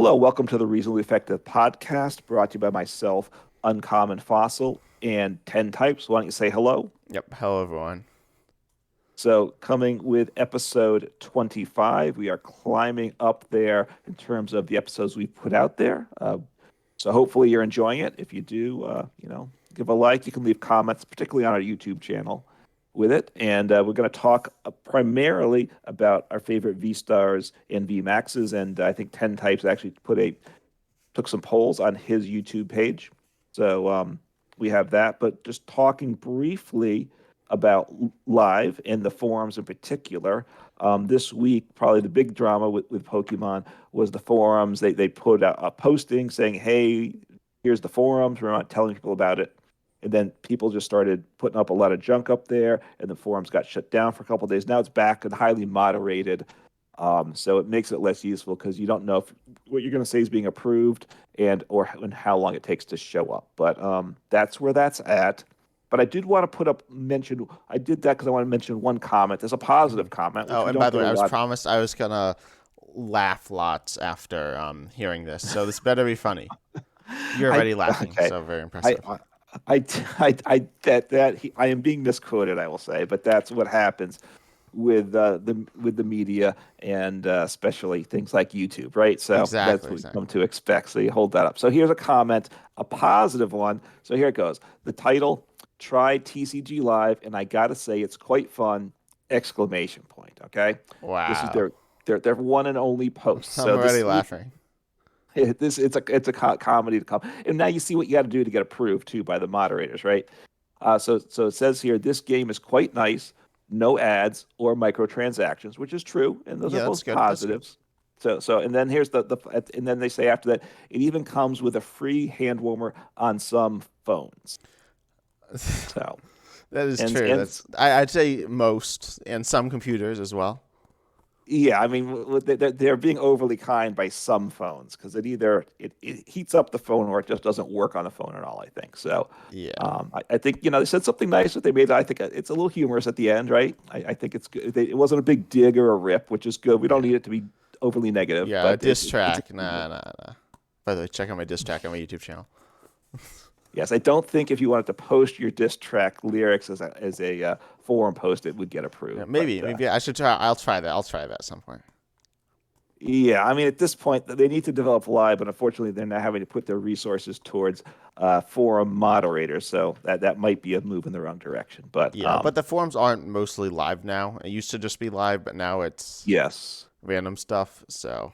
Hello, welcome to the Reasonably Effective podcast brought to you by myself, Uncommon Fossil, and 10 Types. Why don't you say hello? Yep. Hello, everyone. So, coming with episode 25, we are climbing up there in terms of the episodes we've put out there. So, hopefully, you're enjoying it. If you do, give a like. You can leave comments, particularly on our YouTube channel, with it. And we're going to talk primarily about our favorite vstars and vmaxs. And I think 10 Types actually took some polls on his YouTube page. So we have that. But just talking briefly about live and the forums in particular, this week, probably the big drama with Pokemon was the forums. They put out a posting saying, hey, here's the forums. We're not telling people about it. And then people just started putting up a lot of junk up there, and the forums got shut down for a couple of days. Now it's back and highly moderated. So it makes it less useful because you don't know if what you're going to say is being approved and how long it takes to show up. But that's where that's at. But I did want to mention. I did that because I want to mention one comment. There's a positive comment which Oh, we and by don't the get way, a I was lot. promised I was gonna laugh lots after hearing this, so this better be funny. You're I already laughing, okay. so very I impressive. I am being misquoted. I will say, but that's what happens with the media and especially things like YouTube, right? So that's Exactly, what we come exactly. to expect. So you hold that up. So here's a comment, a positive one. So here it goes. The title: Try TCG Live, and I gotta say it's quite fun! Exclamation point. Okay, this is Wow, their one and only post. I'm So already this laughing. it's a comedy to come. And now you see what you got to do to get approved too by the moderators, right? So it says here this game is quite nice, no ads or microtransactions, which is true, and those are Yeah, that's both good. That's good. positives. So and then here's and then they say after that it even comes with a free hand warmer on some phones. So That is true. and I'd say most, and some computers as well. yeah, I mean they're being overly kind by some phones because it heats up the phone or it just doesn't work on the phone at all. I think so. Yeah, I think they said something nice that they made. I think it's a little humorous at the end, right? I think it's good. It wasn't a big dig or a rip, which is good. We don't yeah, need it to be overly negative, yeah. A but diss it's track, humor. nah, nah, nah. By the way, check out my diss track on my YouTube channel. Yes, I don't think if you wanted to post your diss track lyrics as a forum post, it would get Yeah, approved. But maybe I should try. I'll try that. I'll try that at some point. yeah, I mean, at this point, they need to develop live, but unfortunately, they're not having to put their resources towards forum moderators. So that might be a move in the wrong direction. But Yeah, but the forums aren't mostly live now. It used to just be live, but now it's yes, random stuff. So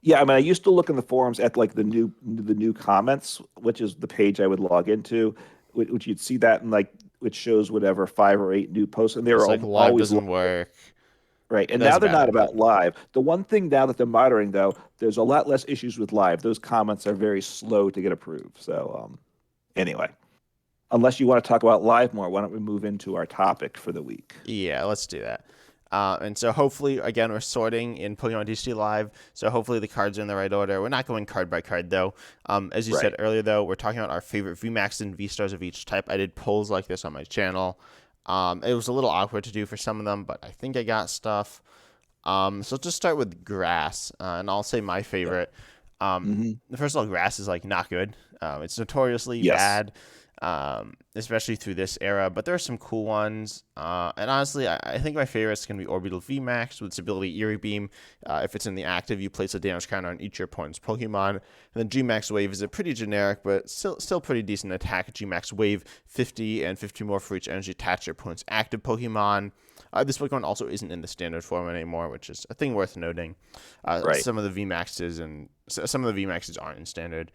yeah. I mean, I used to look in the forums at like the new comments, which is the page I would log into, which you'd see that and like which shows whatever 5 or 8 new posts, and they were it's like live always doesn't work. right. And That's now a they're bad not idea. about live. The one thing now that they're monitoring, though, there's a lot less issues with live. Those comments are very slow to get approved. So, anyway, unless you want to talk about live more, why don't we move into our topic for the week? Yeah, let's do that. And so hopefully, again, we're sorting in Pokemon DC Live. So hopefully the cards are in the right order. We're not going card by card though. As you said Right. earlier, though, we're talking about our favorite VMAX and V-stars of each type. I did polls like this on my channel. It was a little awkward to do for some of them, but I think I got stuff. So let's just start with grass, and I'll say my Yeah. favorite. Hmm. First of all, grass is like not good. It's notoriously Yes. bad, especially through this era. But there are some cool ones. And honestly, I think my favorite is gonna be Orbital VMAX with its ability Eerie Beam. If it's in the active, you place a damage counter on each of your opponent's Pokemon. And then Gmax Wave is a pretty generic, but still pretty decent attack. Gmax Wave 50 and 50 more for each energy attached to your opponent's active Pokemon. This Pokemon also isn't in the standard form anymore, which is a thing worth noting. Right. Some of the VMAXs and some of the VMAXs aren't in standard.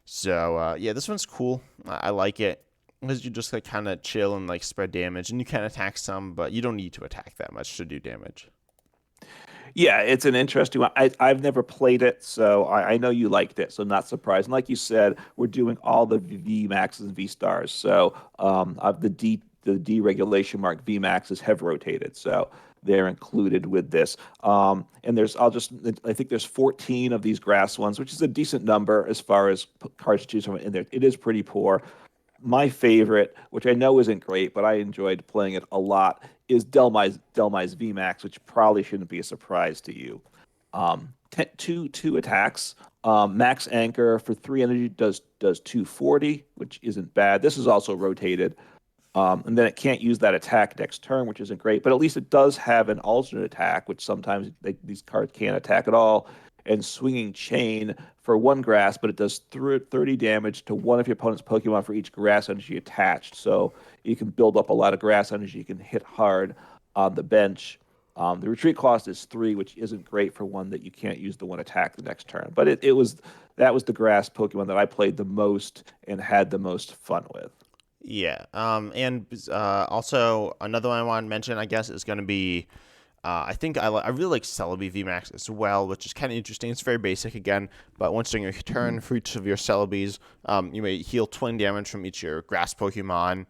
So yeah, this one's cool. I like it because you just like kind of chill and like spread damage, and you can attack some, but you don't need to attack that much to do damage. Yeah, it's an interesting one. I've never played it, so I know you liked it, so not surprised. And like you said, we're doing all the V maxes and V stars. So the deregulation mark V maxes have rotated, so they're included with this. And I think there's 14 of these grass ones, which is a decent number as far as cards to choose from in there. It is pretty poor. My favorite, which I know isn't great, but I enjoyed playing it a lot, is Delmai's VMAX, which probably shouldn't be a surprise to you. two attacks. Max Anchor for 3 energy does 240, which isn't bad. This is also rotated. And then it can't use that attack next turn, which isn't great. But at least it does have an alternate attack, which sometimes these cards can't attack at all. And Swinging Chain for 1 grass, but it does 30 damage to one of your opponent's Pokemon for each grass energy attached. So you can build up a lot of grass energy. You can hit hard on the bench. The retreat cost is 3, which isn't great for one that you can't use the one attack the next turn. But it was that was the grass Pokemon that I played the most and had the most fun with. Yeah. And also another one I want to mention, I guess, is going to be. I think I really like Celebi VMAX as well, which is kind of interesting. It's very basic again, but once during your turn, for each of your Celebis, you may heal 20 damage from each of your grass Pokemon.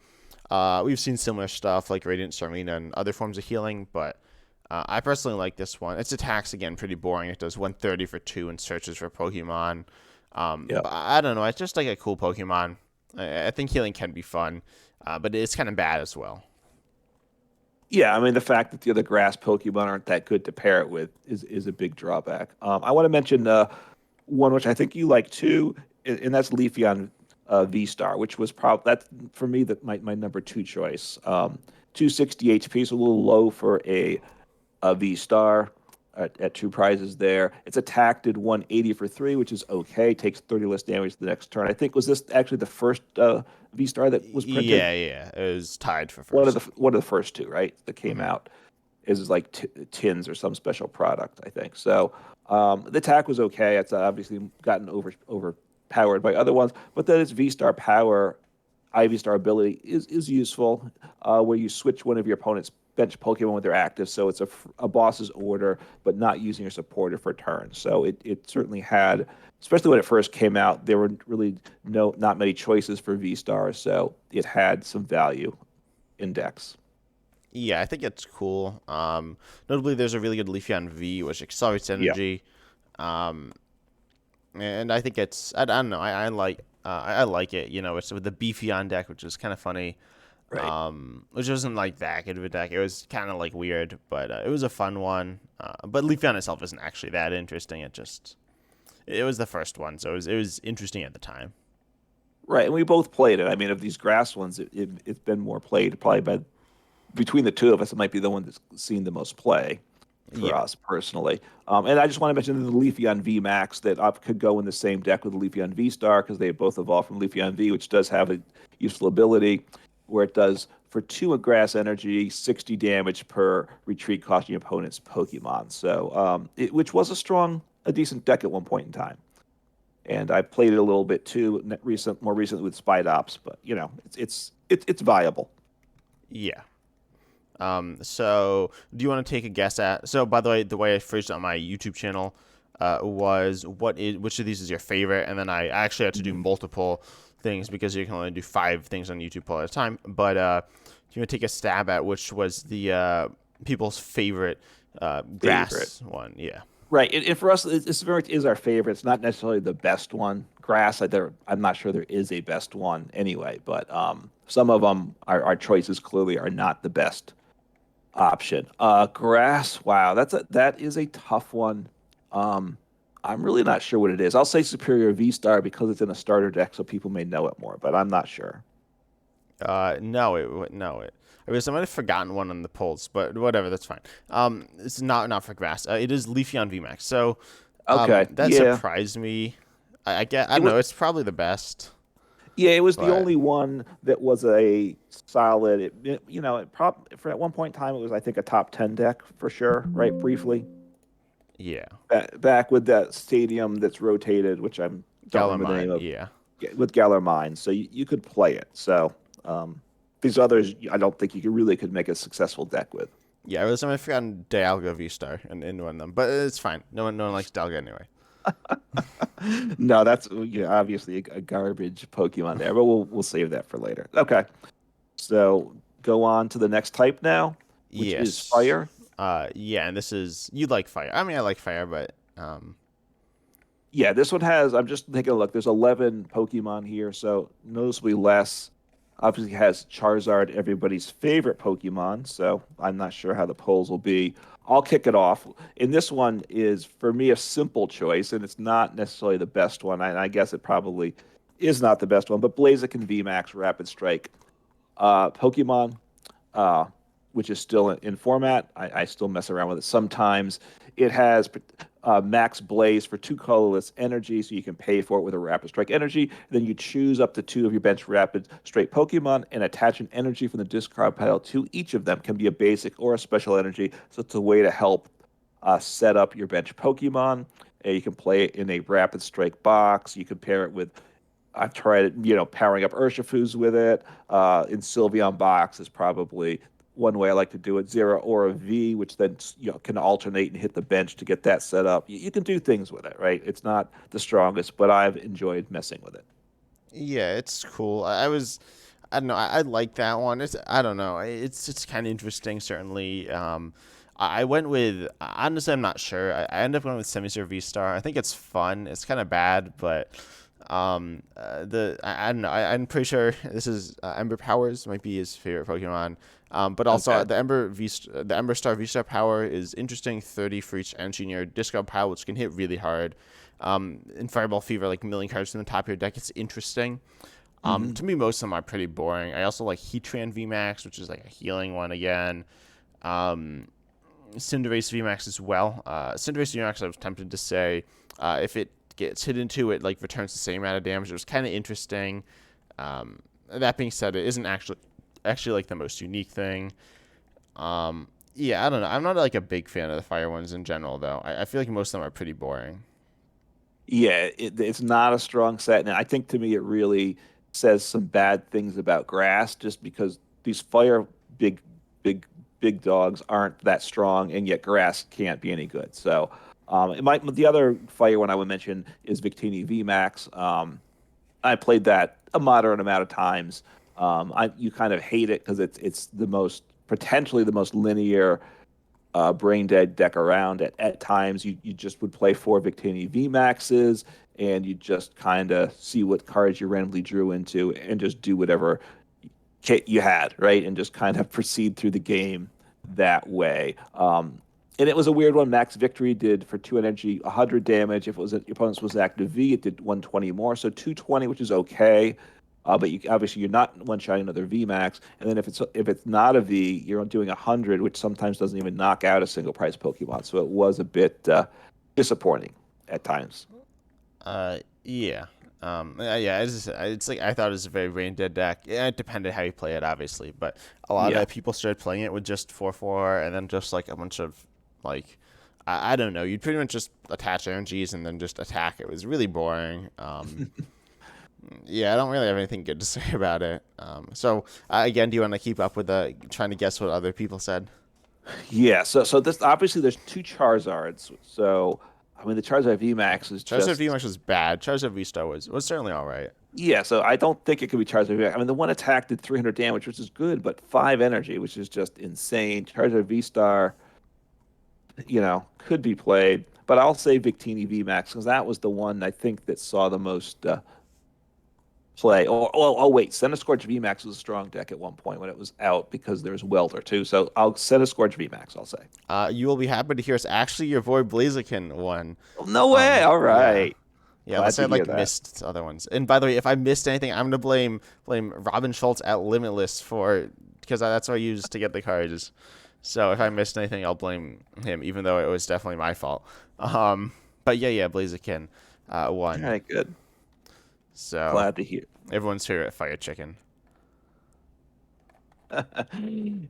We've seen similar stuff like Radiant Starmina and other forms of healing, but I personally like this one. Its attacks, again, pretty boring. It does 130 for 2 and searches for Pokemon. Yeah. But I don't know. It's just like a cool Pokemon. I think healing can be fun, but it's kind of bad as well. Yeah, I mean the fact that the other grass Pokemon aren't that good to pair it with is a big drawback. I want to mention one which I think you like too, and that's Leafeon V-Star, which was probably that for me that my number two choice. 260 HP, so a little low for a V-Star at 2 prizes there. It's attacked at 180 for 3, which is okay. Takes 30 less damage the next turn. I think was this actually the first V-Star that was printed? Yeah. It was tied for One of the first. one of the first two, right? That came Hmm. out is like tins or some special product, I think. So the attack was okay. It's obviously gotten overpowered by other ones, but then its V Star power, Ivy Star ability is useful, where you switch one of your opponent's bench Pokemon when they're active. So it's a boss's order, but not using your supporter for turns. So it certainly had, especially when it first came out, there were really not many choices for V Stars, so it had some value in decks. Yeah, I think it's cool. Notably, there's a really good Leafeon V, which accelerates Yeah. energy. Um, and I think I don't know. I like it. You know, it's with the Beefeon deck, which is kind of funny. Right. Which wasn't like that good of a deck. It was kind of like weird, but it was a fun one. But Leafeon itself isn't actually that interesting. It was the first one, so it was interesting at the time. Right, and we both played it. I mean, of these grass ones, it's been more played probably by between the two of us. It might be the one that's seen the most play for Yeah. us personally. And I just want to mention the Leafeon V Max that could go in the same deck with the Leafeon V Star because they both evolved from Leafeon V, which does have a useful ability where it does for 2 grass energy, 60 damage per retreat costing your opponent's Pokemon. So, which was a decent deck at one point in time. And I played it a little bit too, more recently with Spide Ops, but it's viable. Yeah. So do you want to take a guess at? So, by the way I phrased it on my YouTube channel was which of these is your favorite? And then I actually had to do Mhm. multiple things because you can only do 5 things on YouTube all at a time. But do you want to take a stab at which was the people's favorite Favorite. grass one? Yeah. Right. And for us, it's very is our favorite. It's not necessarily the best one. Grass, I'm not sure there is a best one anyway, but some of them, our choices clearly are not the best option. Grass, wow, that is a tough one. Um, I'm really not sure what it is. I'll say Superior V Star because it's in a starter deck, so people may know it more, but I'm not sure. No. I guess I might have forgotten one on the polls, but whatever, that's fine. It's not for grass. It is Leafeon VMAX. So, Okay, that yeah, surprised me. I it don't was. know. It's probably the best, Yeah, it was the but only one that was a solid. For at one point in time, it was I think a top 10 deck for sure. Right, briefly yeah, back with that stadium that's rotated, which I don't Galar remember the name mine. of, Yeah, with Galar Mines. So you could play it. So these others, I don't think you could make a successful deck with. yeah. I might have forgotten Dialga V Star in one of them, but it's fine. No one likes Dialga anyway. No, that's obviously a garbage Pokemon there, but we'll save that for later. Okay, so go on to the next type now, which is Yes. fire. Yeah, and this is you like fire. I mean, I like fire, but Yeah, this one has. I'm just taking a look. There's 11 Pokemon here, so noticeably less. obviously has Charizard, everybody's favorite Pokemon. So I'm not sure how the polls will be. I'll kick it off. And this one is, for me, a simple choice, and it's not necessarily the best one. I guess it probably is not the best one, but Blaziken VMAX Rapid Strike. Pokemon, uh, which is still in format. I still mess around with it sometimes. It has max blaze for two colorless energy, so you can pay for it with a rapid strike energy. Then you choose up to two of your bench rapid strike Pokemon and attach an energy from the discard pile to each of them. Can be a basic or a special energy, so it's a way to help set up your bench Pokemon. You can play it in a rapid strike box. You can pair it with I've tried it, powering up Urshifus with it. In Sylveon Box is probably one way I like to do it. Zero or a V, which then can alternate and hit the bench to get that set up. You can do things with it, right? It's not the strongest, but I've enjoyed messing with it. Yeah, it's cool. I don't know. I like that one. I don't know. It's kind of interesting. Certainly. I went with honestly. I'm not sure. I ended up going with Semi-Zero V-Star. I think it's fun. It's kind of bad, but I don't know. I'm pretty sure this is Ember Powers might be his favorite Pokemon. But also Okay. the Ember Star V-Star power is interesting. 30 for each energy in your discard pile, which can hit really hard. In Fireball Fever, like milling cards from the top of your deck, it's interesting. Hmm. To me, most of them are pretty boring. I also like Heatran VMAX, which is like a healing one again. Um, Cinderace VMAX as well. Cinderace VMAX, I was tempted to say, if it gets hit into it, like returns the same amount of damage. It was kind of interesting. That being said, it isn't actually like the most unique thing. Yeah, I don't know. I'm not like a big fan of the fire ones in general, though. I feel like most of them are pretty boring. Yeah, it's not a strong set, and I think to me it really says some bad things about grass, just because these fire big, big, big dogs aren't that strong, and yet grass can't be any good. So, the other fire one I would mention is Victini VMAX. I played that a moderate amount of times. You kind of hate it because it's the most potentially the most linear brain dead deck around. At times, you just would play four Victini VMAXs and you just kind of see what cards you randomly drew into and just do whatever kit you had, right? And just kind of proceed through the game that way. And it was a weird one. Max Victory did for two energy 100 damage. If your opponent's was active V, it did 120 more. So 220, which is okay. But obviously you're not one shotting another V max. And then if it's not a V, you're doing 100, which sometimes doesn't even knock out a single prize Pokemon. So it was a bit disappointing at times. Yeah. Yeah, it's like I thought it was a very brain dead deck. Yeah, it depended how you play it, obviously, but a lot Yeah. of people started playing it with just 4/4, and then just like a bunch of like, I don't know. You'd pretty much just attach energies and then just attack. It was really boring. Yeah, I don't really have anything good to say about it. So again, do you want to keep up with the trying to guess what other people said? Yeah. So this obviously there's two Charizards. So I mean the Charizard VMAX is Charizard just VMAX was bad. Charizard V Star was certainly all right. yeah. So I don't think it could be Charizard VMAX. I mean the one attack did 300 damage, which is good, but five energy, which is just insane. Charizard V Star, could be played, but I'll say Victini VMAX because that was the one I think that saw the most play. Oh, wait, Center Scorch VMAX was a strong deck at one point when it was out because there's Welder too. So I'll Center Scorch VMAX, I'll say. You will be happy to hear it's actually your boy Blaziken won. Oh, no way. All Yeah. right. Yeah, unless Glad I to hear like that. missed other ones. And by the way, if I missed anything, I'm gonna blame Robin Schultz at Limitless for because that's what I used to get the cards. So if I missed anything, I'll blame him, even though it was definitely my fault. Um, but yeah, Blaziken All won. right, good. So Glad to hear. everyone's favorite fire chicken.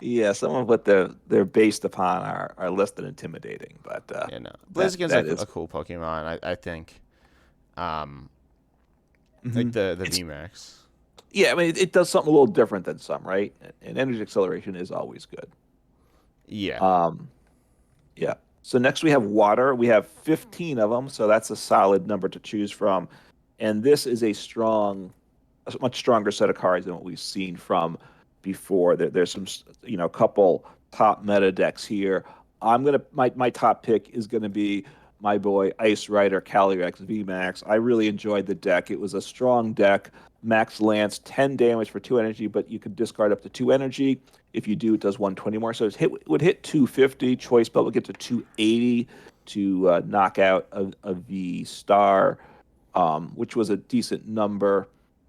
Yeah, some of what they're based upon are less than intimidating, but You know, that Blaziken's that a is. cool Pokemon. I think. Um, like Mhm. the It's VMAX. yeah. I mean, it does something a little different than some, right? And energy acceleration is always good. Yeah. Um, Yeah. So next we have water. We have 15 of them, so that's a solid number to choose from. And this is a much stronger set of cards than what we've seen from before. There's some, couple top meta decks here. My top pick is going to be my boy Ice Rider Calyrex VMAX. I really enjoyed the deck. It was a strong deck. Max Lance, 10 damage for 2 energy, but you could discard up to 2 energy. If you do, it does 120 more. So it would hit 250. Choice Belt would get to 280 to knock out a vstar, which was a decent number.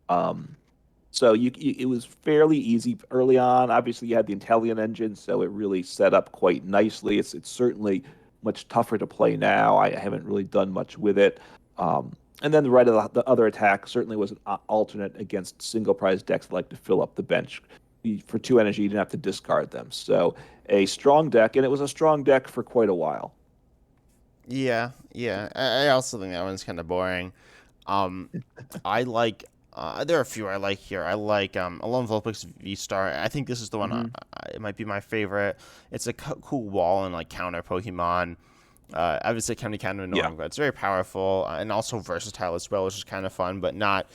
So it was fairly easy early on. Obviously, you had the Intellion engine, so it really set up quite nicely. It's certainly much tougher to play now. I haven't really done much with it. And then the other attack certainly was an alternate against single prize decks that like to fill up the bench. For 2 energy, you didn't have to discard them. So a strong deck, and it was a strong deck for quite a while. Yeah, yeah. I also think that one's kind of boring. Um, I like. There are a few I like here. I like Alone Vulpix V Star. I think this is the one. Hmm. It might be my favorite. It's a cool wall and like counter Pokemon. Obviously, it can be kind of Yeah. annoying, but it's very powerful and also versatile as well, which is kind of fun. But not.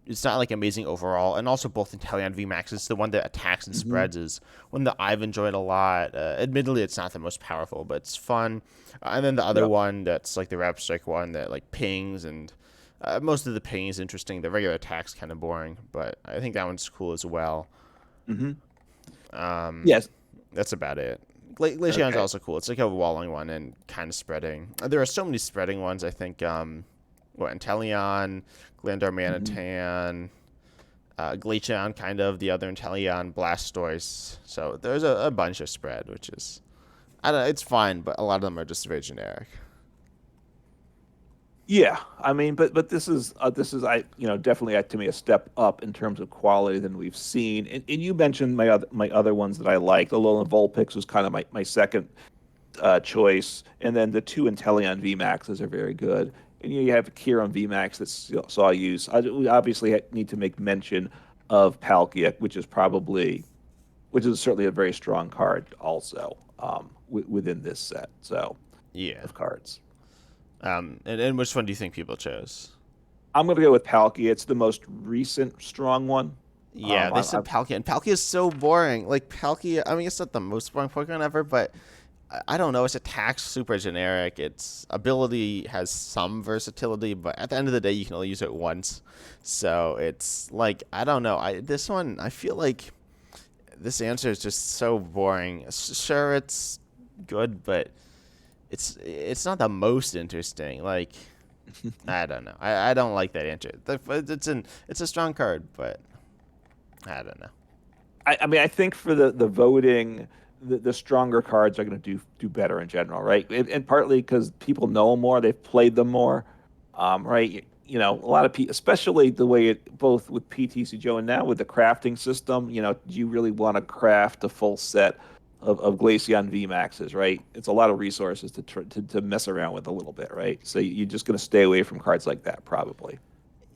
It's not like amazing overall. And also both Inteleon VMAX. It's the one that attacks and Hmm. spreads is one that I've enjoyed a lot. Admittedly, it's not the most powerful, but it's fun. And then the other Yeah. one that's like the Rapid Strike one that like pings and most of the ping is interesting. The regular attack's kind of boring, but I think that one's cool as well. Hmm. Um, Yes. that's about it. Glaceon's Okay. also cool. It's like a walling one and kind of spreading. There are so many spreading ones. I think Inteleon, Glandar Hmm. Manitan, Glaceon, kind of the other Inteleon, Blastoise. So there's a bunch of spread, which is I don't know, it's fine, but a lot of them are just very generic. Yeah, I mean, but this is I definitely to me a step up in terms of quality than we've seen. And you mentioned my other ones that I liked. Alolan Vulpix was kind of my second choice, and then the two Inteleon VMAXs are very good. And you have Kieran VMAX that saw use. We obviously need to make mention of Palkia, which is certainly a very strong card also within this set. So Yeah. of cards. And which one do you think people chose? I'm going to go with Palkia. It's the most recent strong one. Yeah, they said I'm Palkia, and Palkia is so boring. Like Palkia, I mean, it's not the most boring Pokemon ever, but I don't know. Its attack's super generic. Its ability has some versatility, but at the end of the day, you can only use it once. So it's like I don't know. This one, I feel like this answer is just so boring. Sure, it's good, but it's not the most interesting. Like I don't know. I don't like that answer. It's a strong card, but I don't know. I mean, I think for the voting, the stronger cards are going to do better in general, right? And partly because people know them more, they've played them more, right? A lot of people, especially the way it both with PTCGO and now with the crafting system. Do you really want to craft a full set of Glaceon VMAXs, right? It's a lot of resources to mess around with a little bit, right? So you're just going to stay away from cards like that, probably.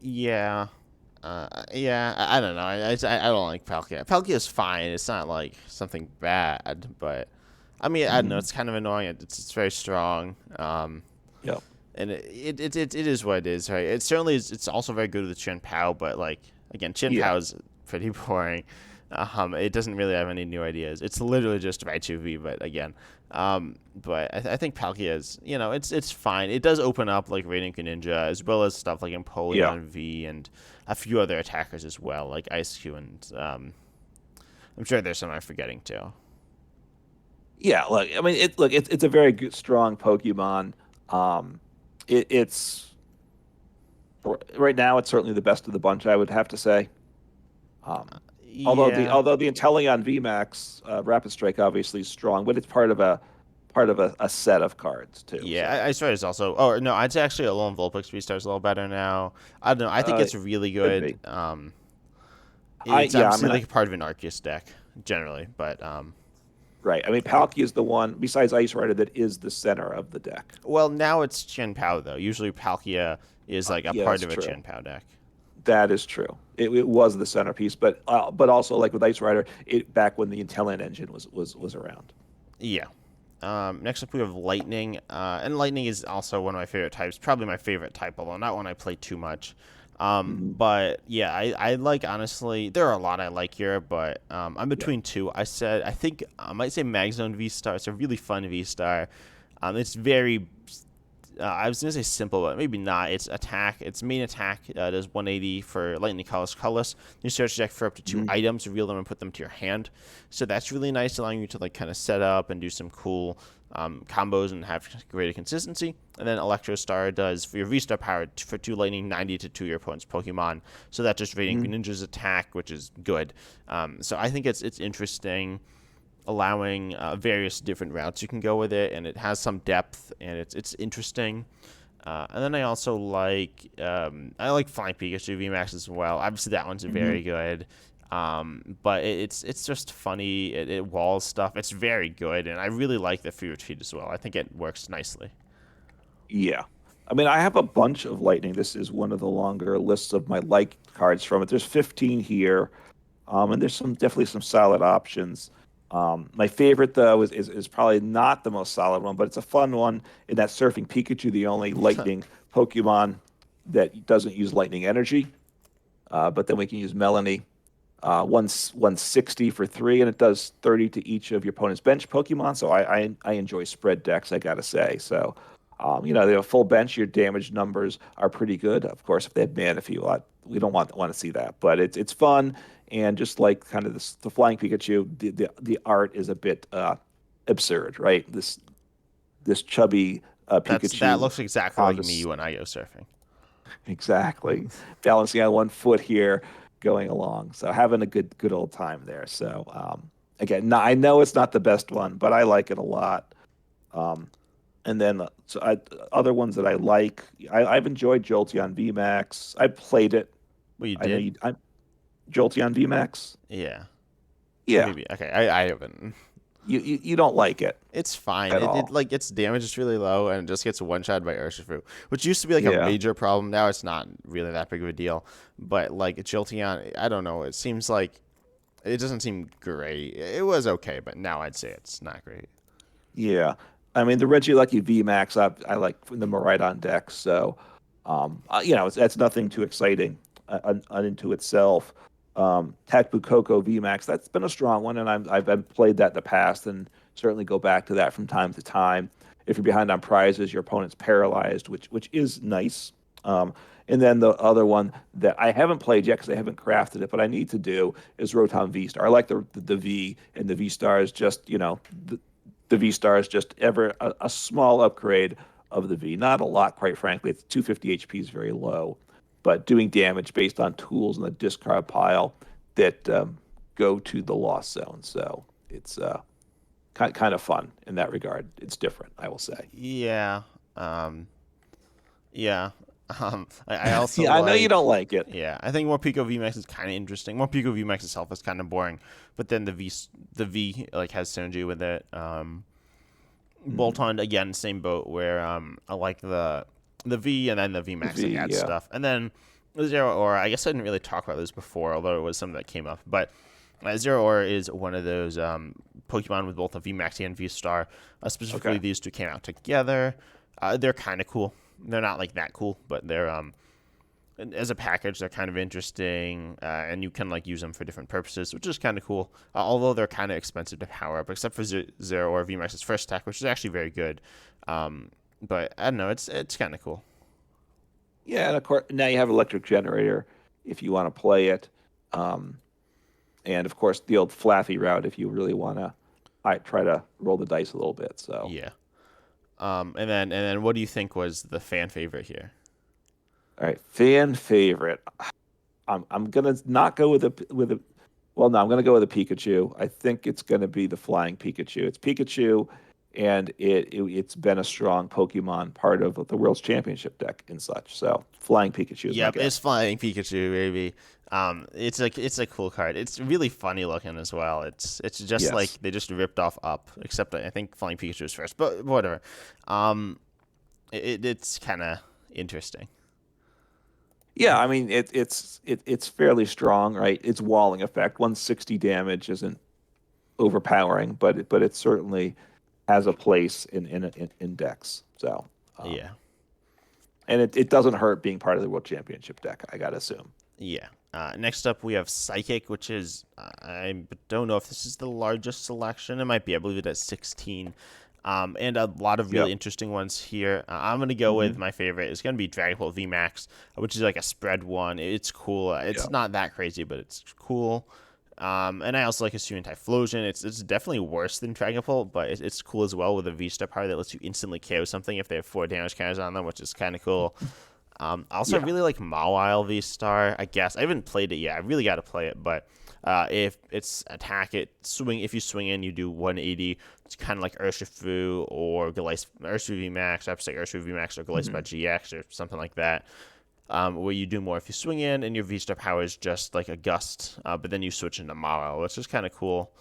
Yeah. Yeah, I don't know. I don't like Palkia. Palkia is fine. It's not like something bad, but I mean, I don't know. Hmm. It's kind of annoying. It's very strong. Yeah. And it is what it is, right? It certainly is. It's also very good with Chen Pao, but like again, Chen Yeah. Pao is pretty boring. It doesn't really have any new ideas. It's literally just Raichu V, but again, but I think Palkia is, it's fine. It does open up like Radiant Greninja as well as stuff like Yeah. Empoleon V and a few other attackers as well, like Ice Q and I'm sure there's some I'm forgetting too. Yeah, look, I mean, it's a very good, strong Pokemon. Um, it's right now it's certainly the best of the bunch, I would have to say. Um, Yeah, although the Inteleon VMAX Rapid Strike obviously is strong, but it's part of a set of cards too. yeah. So Ice Rider is also. Oh no, I'd say actually Alolan Vulpix V-Star's a little better now. I don't know. I think uh, it's really could good. be. It's I obviously mean, like part of an Arceus deck generally, but right. I mean, Palkia is the one besides Ice Rider that is the center of the deck. well, now it's Chen Pao though. Usually Palkia is like a Yeah, part that's of a true. Chen Pao deck. That is true. It was the centerpiece, but also like with Ice Rider, it back when the Inteleon engine was around. Yeah. Next up, we have Lightning, and Lightning is also one of my favorite types. Probably my favorite type, although not one I play too much. Hmm. But yeah, I like honestly. There are a lot I like here, but I'm Yeah. between two. I think I might say Magzone V Star. It's a really fun V Star. It's very I was gonna say simple, but maybe not. It's attack. Its main attack does 180 for lightning colorless. You search deck for up to two Mhm. items, reveal them, and put them to your hand. So that's really nice, allowing you to like kind of set up and do some cool combos and have greater consistency. And then Electro Star does for your vstar power for two lightning 90 to your opponent's Pokemon. So that's just rating Mhm. Greninja's attack, which is good. So I think it's interesting, allowing various different routes you can go with it, and it has some depth, and it's interesting. And then I like Flying Pikachu VMAX as well. Obviously, that one's Mhm. very good. But it's just funny. It walls stuff. It's very good, and I really like the free retreat as well. I think it works nicely. Yeah. I mean, I have a bunch of lightning. This is one of the longer lists of my like cards from it. There's 15 here. And there's definitely some solid options. My favorite though is probably not the most solid one, but it's a fun one. In that Surfing Pikachu, the only lightning Pokemon that doesn't use lightning energy, but then we can use Melanie. 160 for three, and it does 30 to each of your opponent's bench Pokemon. So I enjoy spread decks, I gotta say. So, they have a full bench. Your damage numbers are pretty good. Of course, if they have Manaphy, we don't want to see that, but it's fun. And just like kind of the Flying Pikachu, the art is a bit absurd, right? This chubby That Pikachu looks exactly on like me this when I go surfing. exactly balancing on one foot here, going along. So having a good old time there. So again, no, I know it's not the best one, but I like it a lot. Um, and then other ones that I like, I've enjoyed Jolteon VMAX. I played it. Well, you I know did? you. I'm Jolteon VMAX. Yeah. Yeah, Maybe. Okay. I haven't. you don't like it It's fine. at It all. like its damage is really low and it just gets one shot by Urshifu, which used to be like a Yeah. major problem. Now it's not really that big of a deal. But like Jolteon, I don't know. It seems like it doesn't seem great. It was okay, but now I'd say it's not great. Yeah. I mean, the Reggie Lucky VMAX, I like the Maridon deck. So, that's nothing too exciting unto itself. Tapu Koko VMAX, that's been a strong one, and I've played that in the past and certainly go back to that from time to time. If you're behind on prizes, your opponent's paralyzed, which is nice. And then the other one that I haven't played yet because I haven't crafted it, but I need to do is Rotom V Star. I like the V and the V Stars, just the V Star is just ever a small upgrade of the V. Not a lot, quite frankly. It's 250 HP is very low, but doing damage based on tools in the discard pile that go to the lost zone. So it's kind of fun in that regard. It's different, I will say. Yeah. Yeah. I also Yeah, I know you like. don't like it. Yeah, I think more Pico VMAX is kind of interesting. More Pico VMAX itself is kind of boring, but then the V like has synergy with it. Bolt Mhm. on again, same boat where I like the V and then the The VMAX like V, adds yeah. stuff, and then Zero Aura. I guess I didn't really talk about this before, although it was something that came up. But Zero Aura is one of those Pokemon with both a VMAX and V Star. Specifically, Okay. these two came out together. They're kind of cool. They're not like that cool, but they're as a package, they're kind of interesting, and you can like use them for different purposes, which is kind of cool. Although they're kind of expensive to power up, except for Zero or VMAX's first attack, which is actually very good. But I don't know, it's kind of cool. Yeah, and of course now you have electric generator if you want to play it. Um, and of course the old Flaffy route if you really want to I try to roll the dice a little bit. So, Yeah. And then what do you think was the fan favorite here? all right, fan favorite. I'm gonna not go with a well, no, I'm gonna go with a Pikachu. I think it's gonna be the Flying Pikachu. It's Pikachu, and it's been a strong Pokemon part of the World's Championship deck and such. So, Flying Pikachu is my Yep, it's guess. Flying Pikachu, baby. It's a cool card. It's really funny looking as well. It's just like Yes. they just ripped off Up, except I think Flying Pikachu is first, but whatever. Um, it's kind of interesting. Yeah, I mean it's fairly strong, right? It's walling effect. 160 damage isn't overpowering, but it certainly has a place in decks. So, Yeah, and it doesn't hurt being part of the World Championship deck, I gotta assume. yeah. Next up, we have Psychic, which is I don't know if this is the largest selection. It might be. I believe it has 16. And a lot of really Yep. interesting ones here. I'm gonna go Hmm. with my favorite. It's gonna be Dragapult VMAX, which is like a spread one. It's cool. It's Yep. not that crazy, but it's cool. And I also like Hisuian Typhlosion. It's definitely worse than Dragapult, but it's cool as well with a V-Star power that lets you instantly KO something if they have 4 damage counters on them, which is kind of cool. Also, I Yeah. really like Mawile V-Star. I guess I haven't played it yet. I really got to play it, but if it's attack it swing, if you swing in, you do 180. It's kind of like Urshifu or Urshifu VMAX, I have to say Urshifu VMAX or Galispa Hmm. GX or something like that. Where you do more if you swing in, and your V-Star power is just like a gust, but then you switch into Mawile, which is kind of cool.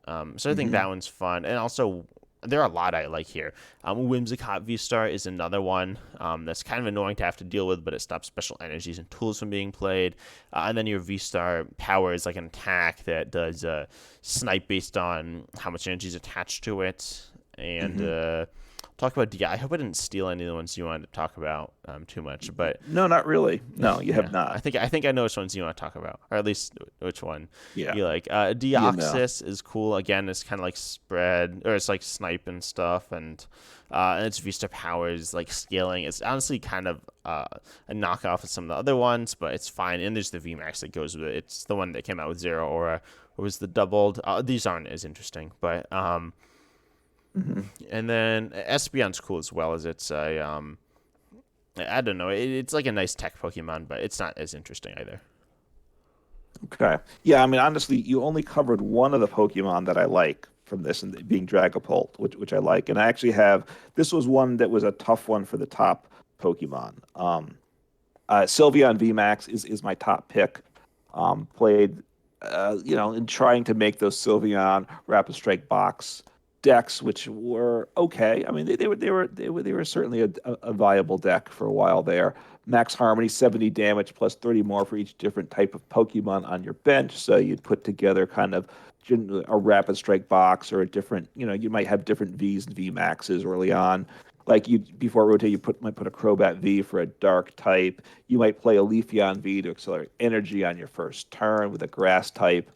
So I think Hmm. that one's fun, and also there are a lot I like here. Whimsicott V-Star is another one that's kind of annoying to have to deal with, but it stops special energies and tools from being played. And then your V-Star power is like an attack that does snipe based on how much energy is attached to it. And Hmm. talk about DI. I hope I didn't steal any of the ones you wanted to talk about too much, but No, not really. No, you have yeah, not. I think I know which ones you want to talk about, or at least which one Yeah. you like. You know. Deoxys is cool. Again, it's kind of like spread, or it's like snipe and stuff, and its Vista powers like scaling. It's honestly kind of a knockoff of some of the other ones, but it's fine. And there's the VMAX that goes with it. It's the one that came out with Zero Aura, or was the doubled. These aren't as interesting, but Hmm. and then Espeon's cool as well as it's a I don't know. It's like a nice tech Pokemon, but it's not as interesting either. Okay. Yeah, I mean, honestly, you only covered one of the Pokemon that I like from this, and being Dragapult, which I like. And I actually have this was one that was a tough one for the top Pokemon. Sylveon VMAX is my top pick. Played, in trying to make those Sylveon Rapid Strike box decks, which were okay. I mean, they were certainly a viable deck for a while there. Max Harmony, 70 damage plus 30 more for each different type of Pokemon on your bench. So you'd put together kind of a Rapid Strike box or a different, you might have different Vs and V maxes early on. Like you before rotate, might put a Crobat V for a dark type. You might play a Leafeon V to accelerate energy on your first turn with a grass type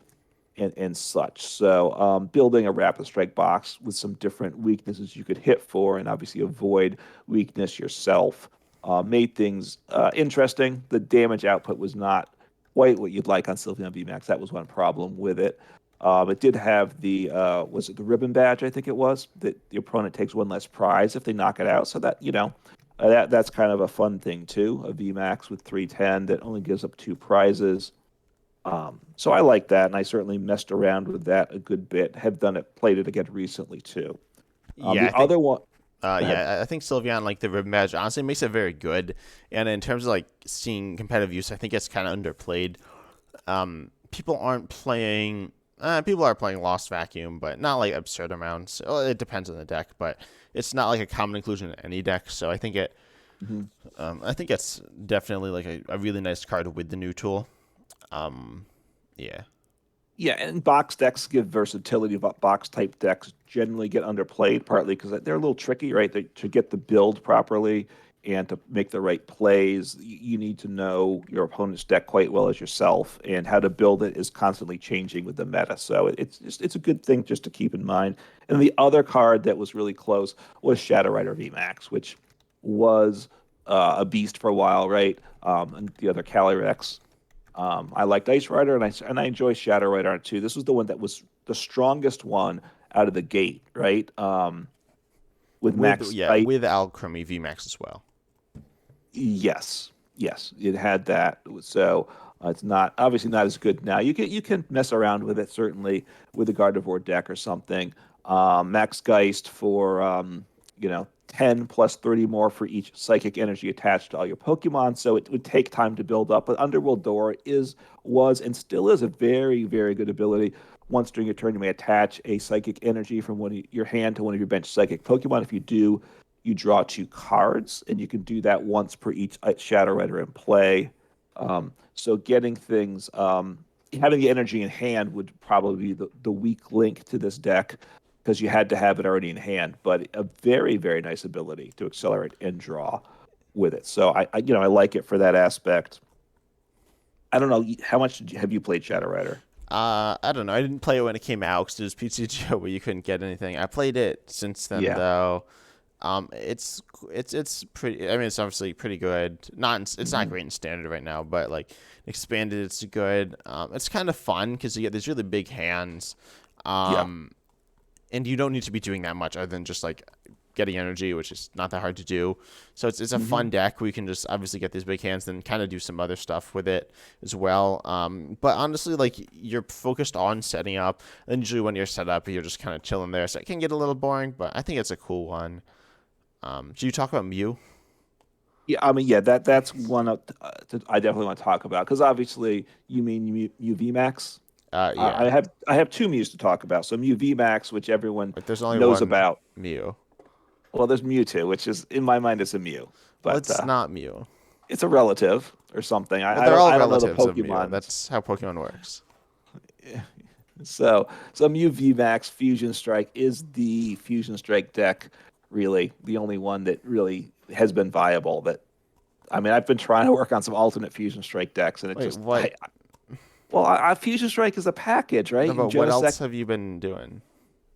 and such. So building a rapid strike box with some different weaknesses you could hit for and obviously avoid weakness yourself made things interesting. The damage output was not quite what you'd like on Sylveon VMAX. That was one problem with it. It did have was it the ribbon badge? I think it was that the opponent takes one less prize if they knock it out. So that that's kind of a fun thing too. A VMAX with 310 that only gives up two prizes. So I like that, and I certainly messed around with that a good bit. Have done it, played it again recently too. Yeah, The I think other one, go ahead. I think Sylveon, like the Ribbon Badge, honestly makes it very good. And in terms of like seeing competitive use, I think it's kind of underplayed. People aren't playing. People are playing Lost Vacuum, but not like absurd amounts. Well, it depends on the deck, but it's not like a common inclusion in any deck. So Mhm. I think it's definitely like a really nice card with the new tool. Um, yeah. Yeah, and box decks give versatility. Box type decks generally get underplayed, partly because they're a little tricky, right? To get the build properly and to make the right plays, you need to know your opponent's deck quite well as yourself, and how to build it is constantly changing with the meta. So it's a good thing just to keep in mind. And the other card that was really close was Shadow Rider VMAX, which was a beast for a while, right? And the other Calyrex. I liked Ice Rider and I enjoy Shadow Rider too. This was the one that was the strongest one out of the gate, right? With Max I With Alchemy VMAX as well. Yes, yes, it had that. So it's not obviously not as good now. You can mess around with it certainly with the Gardevoir deck or something. Max Geist for 10 plus 30 more for each psychic energy attached to all your Pokemon. So it would take time to build up. But Underworld Door was and still is a very, very good ability. Once during your turn, you may attach a psychic energy from one of your hand to one of your bench psychic Pokemon. If you do, you draw two cards, and you can do that once per each Shadow Rider in play. So getting things, having the energy in hand would probably be the weak link to this deck because you had to have it already in hand. But a very, very nice ability to accelerate and draw with it. So I like it for that aspect. I don't know how much have you played Shadow Rider? I don't know. I didn't play it when it came out because it was PCGO where you couldn't get anything. I played it since then Yeah. though. It's pretty. I mean, it's obviously pretty good. It's not Hmm. great in standard right now, but like expanded, it's good. It's kind of fun because you get these really big hands. Yeah. Um, and you don't need to be doing that much other than just like getting energy, which is not that hard to do. So it's a Hmm. fun deck where you can just obviously get these big hands, then kind of do some other stuff with it as well. But honestly, like you're focused on setting up, and usually when you're set up, you're just kind of chilling there. So it can get a little boring, but I think it's a cool one. Should you talk about Mew? Yeah, I mean, yeah, that's one of I definitely want to talk about because obviously you mean Mu VMAX. Yeah. I have two Mews to talk about. So Mu VMAX, which everyone Like there's only knows one about. Mew. Well, there's Mewtwo, which is in my mind is a Mew, Well, but it's not Mew. it's a relative or something. Well, they're all I don't know the relatives of Mew. Pokemon. That's how Pokemon works. So Mew VMAX Fusion Strike is the Fusion Strike deck, really the only one that really has been viable. That I mean, I've been trying to work on some alternate Fusion Strike decks, and it Wait, just what? well, Fusion Strike is a package, right? No, You but what Genesect else have you been doing?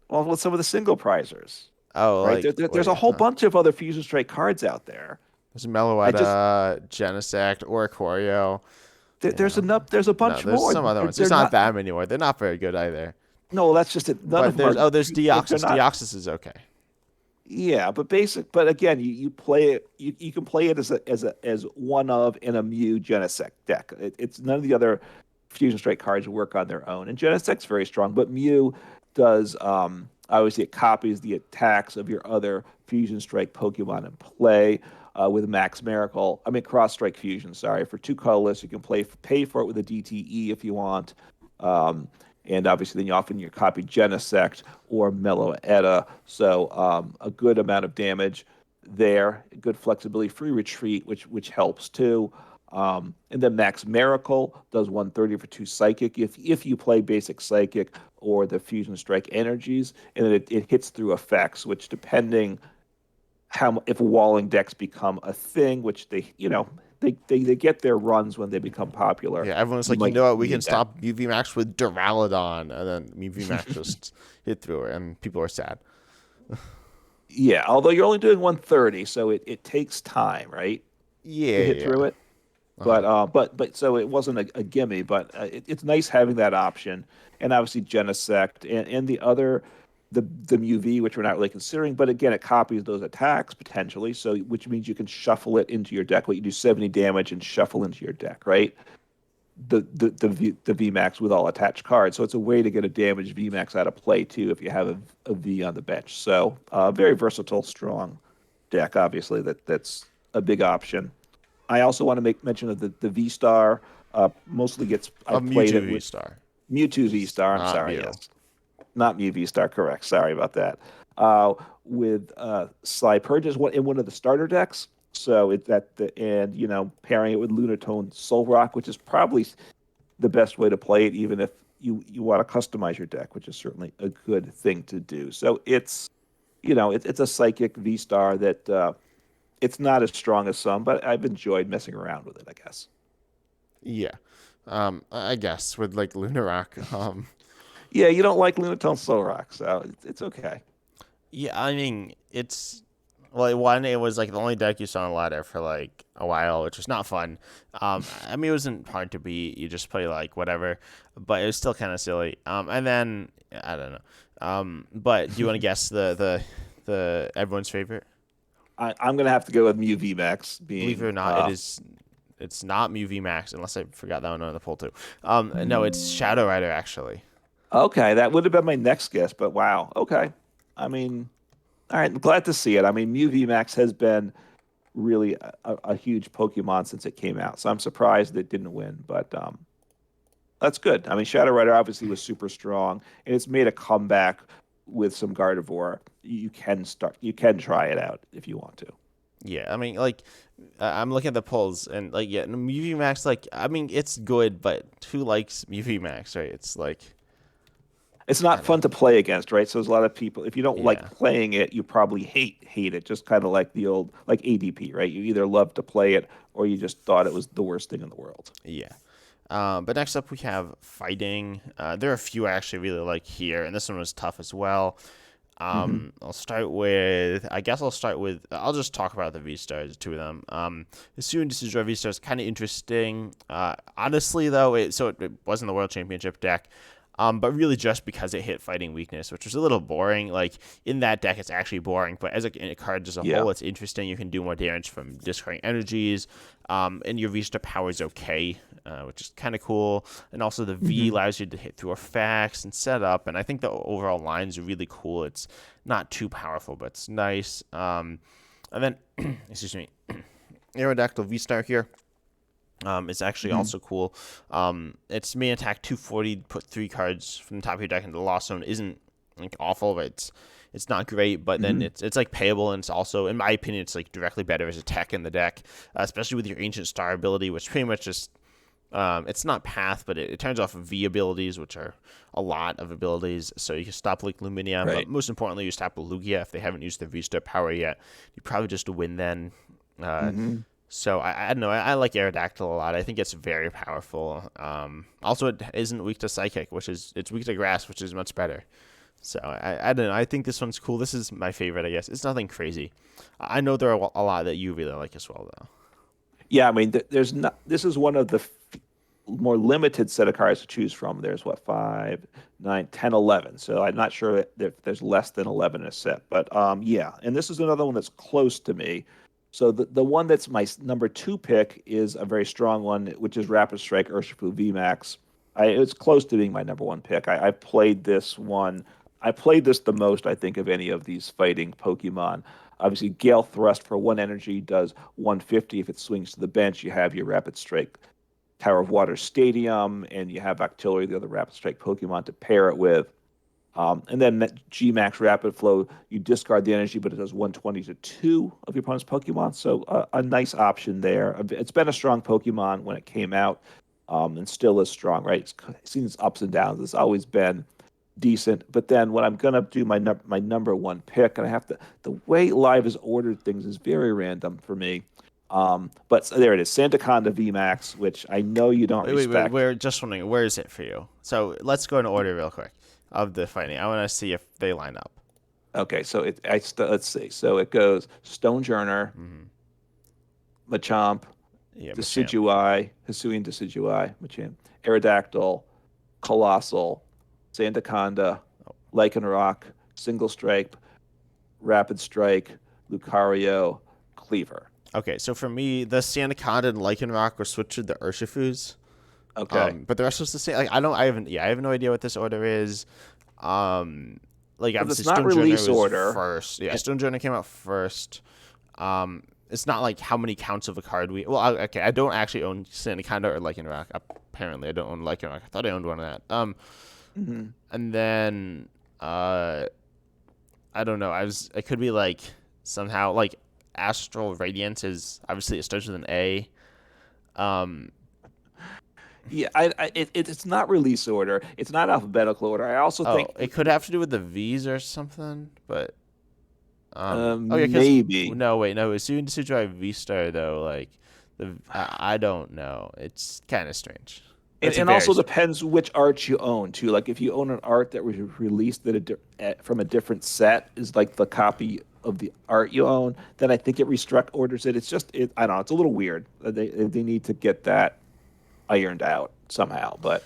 well with some of the single prizers, Oh, right? like There's a wait, whole bunch of other Fusion Strike cards out there. there's I just Meloetta, Genesect, Oricorio. there's Yeah. enough. There's a No, bunch there's more. some other ones. There's They're not not. that many more. They're not very good either. No, that's just it. None of But them are. there's They're Deoxys. not. Deoxys is okay. Yeah, but basic. But again, you play it. You can play it as one of in a Mew Genesect deck. It's none of the other Fusion Strike cards work on their own, and Genesect's very strong. But Mew does. Obviously, it copies the attacks of your other Fusion Strike Pokemon in play. With Max Miracle, I mean Cross Strike Fusion. Sorry, for two colorless, you can pay for it with a DTE if you want. Um, and obviously, then you often your copy Genesect or Meloetta. So a good amount of damage there, good flexibility, free retreat, which helps too. And then Max Miracle does 130 for two psychic if you play basic psychic or the fusion strike energies, and then it hits through effects, which depending how if walling decks become a thing, which they get their runs when they become popular. Yeah, everyone's You like, you might know what? We can need that. stop UV Max with Duraludon, and then UV Max just hit through it, and people are sad. Yeah, although you're only doing 130, so it takes time, right, Yeah, to hit yeah. through it. Uh-huh. But so it wasn't a gimme, but it's nice having that option, and obviously Genesect and the other the MUV, which we're not really considering, but again, it copies those attacks potentially, so which means you can shuffle it into your deck. What you do 70 damage and shuffle into your deck, right? The VMAX with all attached cards. So it's a way to get a damaged VMAX out of play too if you have a V on the bench. So very versatile, strong deck. Obviously, that's a big option. I also want to make mention of the V Star. Mostly gets A I've played Mewtwo it V with Star, Mewtwo V Star. I'm not sorry, Mew. yes, not Mew V Star. Correct. Sorry about that. With Sliperge in one of the starter decks. So it's at the and pairing it with Lunatone Soul Rock, which is probably the best way to play it, even if you want to customize your deck, which is certainly a good thing to do. So it's a psychic V Star that it's not as strong as some, but I've enjoyed messing around with it, I guess. Yeah. I guess with like Lunarock. Yeah, you don't like Lunatone Soul Rock, so it's okay. Yeah, I mean, it's well, one, it was like the only deck you saw on ladder for like a while, which was not fun. I mean, it wasn't hard to beat. You just play like whatever, but it was still kind of silly. And then I don't know. But do you want to guess the everyone's favorite? I'm gonna have to go with Mew VMAX Believe it or being not, it's not Mew VMAX unless I forgot that one on the poll too. No, it's Shadow Rider actually. okay. That would have been my next guess, but wow. Okay. I mean, all right. Glad to see it. I mean, Mew VMAX has been really a huge Pokemon since it came out, so I'm surprised it didn't win, but that's good. I mean, Shadow Rider obviously was super strong, and it's made a comeback with some Gardevoir. You can try it out if you want to. Yeah, I mean, like, I'm looking at the polls and like, yeah, Mew VMAX, like, I mean, it's good, but who likes Mew VMAX, right? It's like, It's I not don't know. fun to play against, right? So there's a lot of people. If you don't like Yeah, playing it, you probably hate it. Just kind of like the old like ADP, right? You either love to play it or you just thought it was the worst thing in the world. yeah. But next up, we have fighting. There are a few I actually really like here, and this one was tough as well. Hmm. I'll start with. I guess I'll start with. I'll just talk about the V stars, two of them. The Suin Decidueye V stars kind of interesting. Honestly, though, it wasn't the World Championship deck. But really just because it hit fighting weakness, which was a little boring. Like in that deck, it's actually boring, but as a card as a Yeah. whole, it's interesting. You can do more damage from discarding energies, and your V star power is okay, which is kind of cool. And also the V Hmm. allows you to hit through effects and setup. And I think the overall lines are really cool. It's not too powerful, but it's nice. And then, excuse me, Aerodactyl V star here. It's actually Hmm. also cool. Its main attack 240, put 3 cards from the top of your deck into the lost zone isn't like awful, but it's not great. But then Hmm. it's like payable, and it's also, in my opinion, it's like directly better as a tech in the deck, especially with your Ancient Star ability, which pretty much just it's not path, but it turns off V abilities, which are a lot of abilities. So you can stop like Luminia, but Right. most importantly, you stop Lugia if they haven't used their V Star power yet. You probably just win then. Uh, Hmm. so I don't know. I like Aerodactyl a lot. I think it's very powerful. Also, it isn't weak to Psychic, it's weak to Grass, which is much better. So I don't know. I think this one's cool. This is my favorite, I guess. It's nothing crazy. I know there are a lot that you really like as well, though. Yeah, I mean, there's not. This is one of the more limited set of cards to choose from. There's what, 5, 9, 10, 11. So I'm not sure if there's less than 11 in a set. But yeah, and this is another one that's close to me. So the one that's my number two pick is a very strong one, which is Rapid Strike Urshifu VMAX. It's close to being my number one pick. I played this one. I played this the most, I think, of any of these fighting Pokemon. Obviously, Gale Thrust for 1 energy does 150. If it swings to the bench, you have your Rapid Strike Tower of Water Stadium, and you have Octillery, the other Rapid Strike Pokemon, to pair it with. And then Gmax Rapid Flow, you discard the energy, but it does 120 to 2 of your opponent's Pokemon. So a nice option there. It's been a strong Pokemon when it came out, and still is strong, right? It's seen its ups and downs. It's always been decent. But then when I'm gonna do my number one pick, and I have to, the way Live has ordered things is very random for me. But there it is, Sandaconda VMAX, which I know you don't Wait. respect. Where just wondering, where is it for you? So let's go in order real quick of the fighting. I want to see if they line up. Okay, so let's see. So it goes Stonejourner, Mm-hmm. Machamp, Yeah, Machamp. Decidueye, Hisuian Decidueye, Machamp, Aerodactyl, Colossal, Sandaconda, Oh, Lycanroc, Single Strike, Rapid Strike, Lucario, Cleaver. okay, so for me, the Sandaconda and Lycanroc were switched to the Urshifus. Okay. But the rest was the same. Like I have no idea what this order is. Um, like Because obviously it's not Stonejourner release was order. first. Yeah, And, Stonejourner came out first. It's not like how many counts of a card we. Well, okay, I don't actually own Sandaconda or Lycanroc. Apparently, I don't own Lycanroc. I thought I owned one of that. mhm. And then I don't know. It could be like somehow like Astral Radiance is obviously it starts with an A. Um, Yeah, it's not release order. It's not alphabetical order. I also oh, think it could have to do with the V's or something, but oh yeah, because maybe. no, wait, no, as soon as you drive V Star though, like I don't know. It's kind of strange. And, It's and very also strange. depends which art you own too. Like if you own an art that was released from a different set, is like the copy of the art you own, then I think it restruct orders it. It's just I don't know. It's a little weird. They need to get that ironed out somehow. But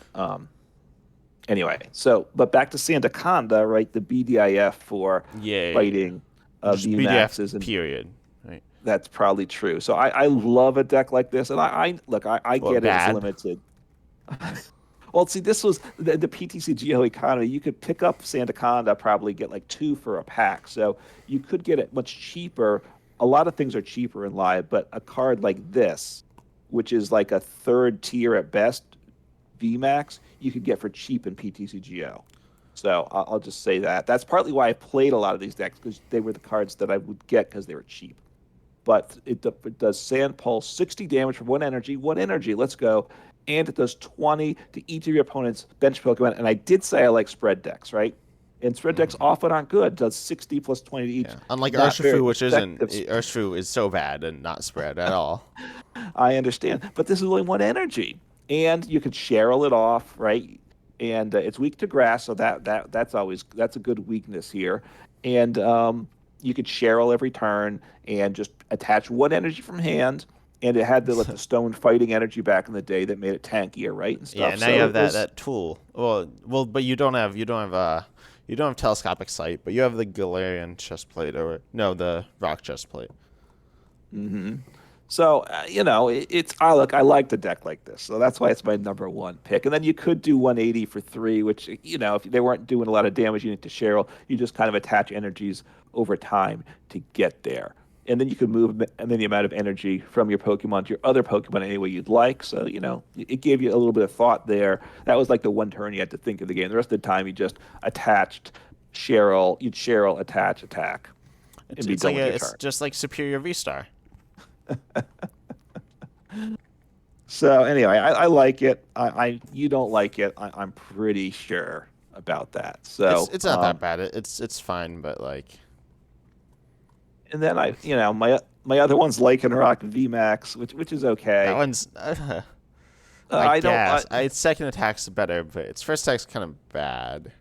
anyway, so but back to Sandaconda, right? The BDIF for Yeah, fighting just BDF VMAXs, and period. Right. that's probably true. So I love a deck like this, and I look, I Well, get it. It's bad. limited. Well, see, this was the PTC Geo economy. You could pick up Sandaconda, probably get like two for a pack. So you could get it much cheaper. A lot of things are cheaper in live, but a card like this, which is like a third tier at best, VMAX, you could get for cheap in PTC Geo. So I'll just say that. That's partly why I played a lot of these decks, because they were the cards that I would get because they were cheap. But it does Sand Pulse, 60 damage for 1 energy. 1 energy, let's go. And it does 20 to each of your opponent's bench Pokemon. And I did say I like spread decks, right? And spread decks Mm-hmm. often aren't good. It does 60 plus 20 to each. Yeah. Unlike Not very Urshifu, which isn't effective. Urshifu is so bad and not spread at all. I understand. But this is only 1 energy. and you could Cheryl it off, right? And it's weak to grass, so that's a good weakness here. And you could Cheryl every turn and just attach one energy from hand. And it had the stone fighting energy back in the day that made it tankier, right, and Yeah, stuff. now you So have it was that tool. Well, but you don't have telescopic sight, but you have the Galarian chest plate or no, the rock chest plate. hmm So, it's I like the deck like this, so that's why it's my number one pick. And then you could do 180 for three, which if they weren't doing a lot of damage, you need to Cheryl. You just kind of attach energies over time to get there, and then you can move any amount of energy from your Pokemon to your other Pokemon any way you'd like. So, it gave you a little bit of thought there. That was like the one turn you had to think of the game. The rest of the time, you just attached Cheryl. You'd Cheryl, attach, attack, and be done with your It's turn. just like Superior V-Star. So anyway, I like it. You don't like it. I'm pretty sure about that. So It's not that bad. It's fine, but like and then my other one's Lycanroc VMAX, which is that okay. one's I I don't. guess its second attack's better, but its first attack's kind of bad.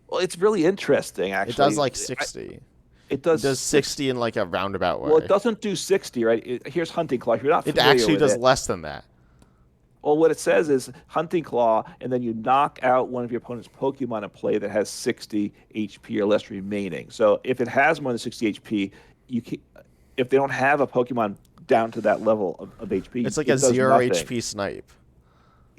Well, it's really interesting It does actually. like 60. It It does does six. 60 in like a roundabout Well, it way. doesn't do 60, right? Here's Hunting Claw. If you're not It familiar actually with does it, less than that. well, what it says is Hunting Claw, and then you knock out one of your opponent's Pokemon in play that has 60 HP or less remaining. So if it has more than 60 HP, you can, if they don't have a Pokemon down to that level of HP, It's like a it does 0 nothing. HP snipe.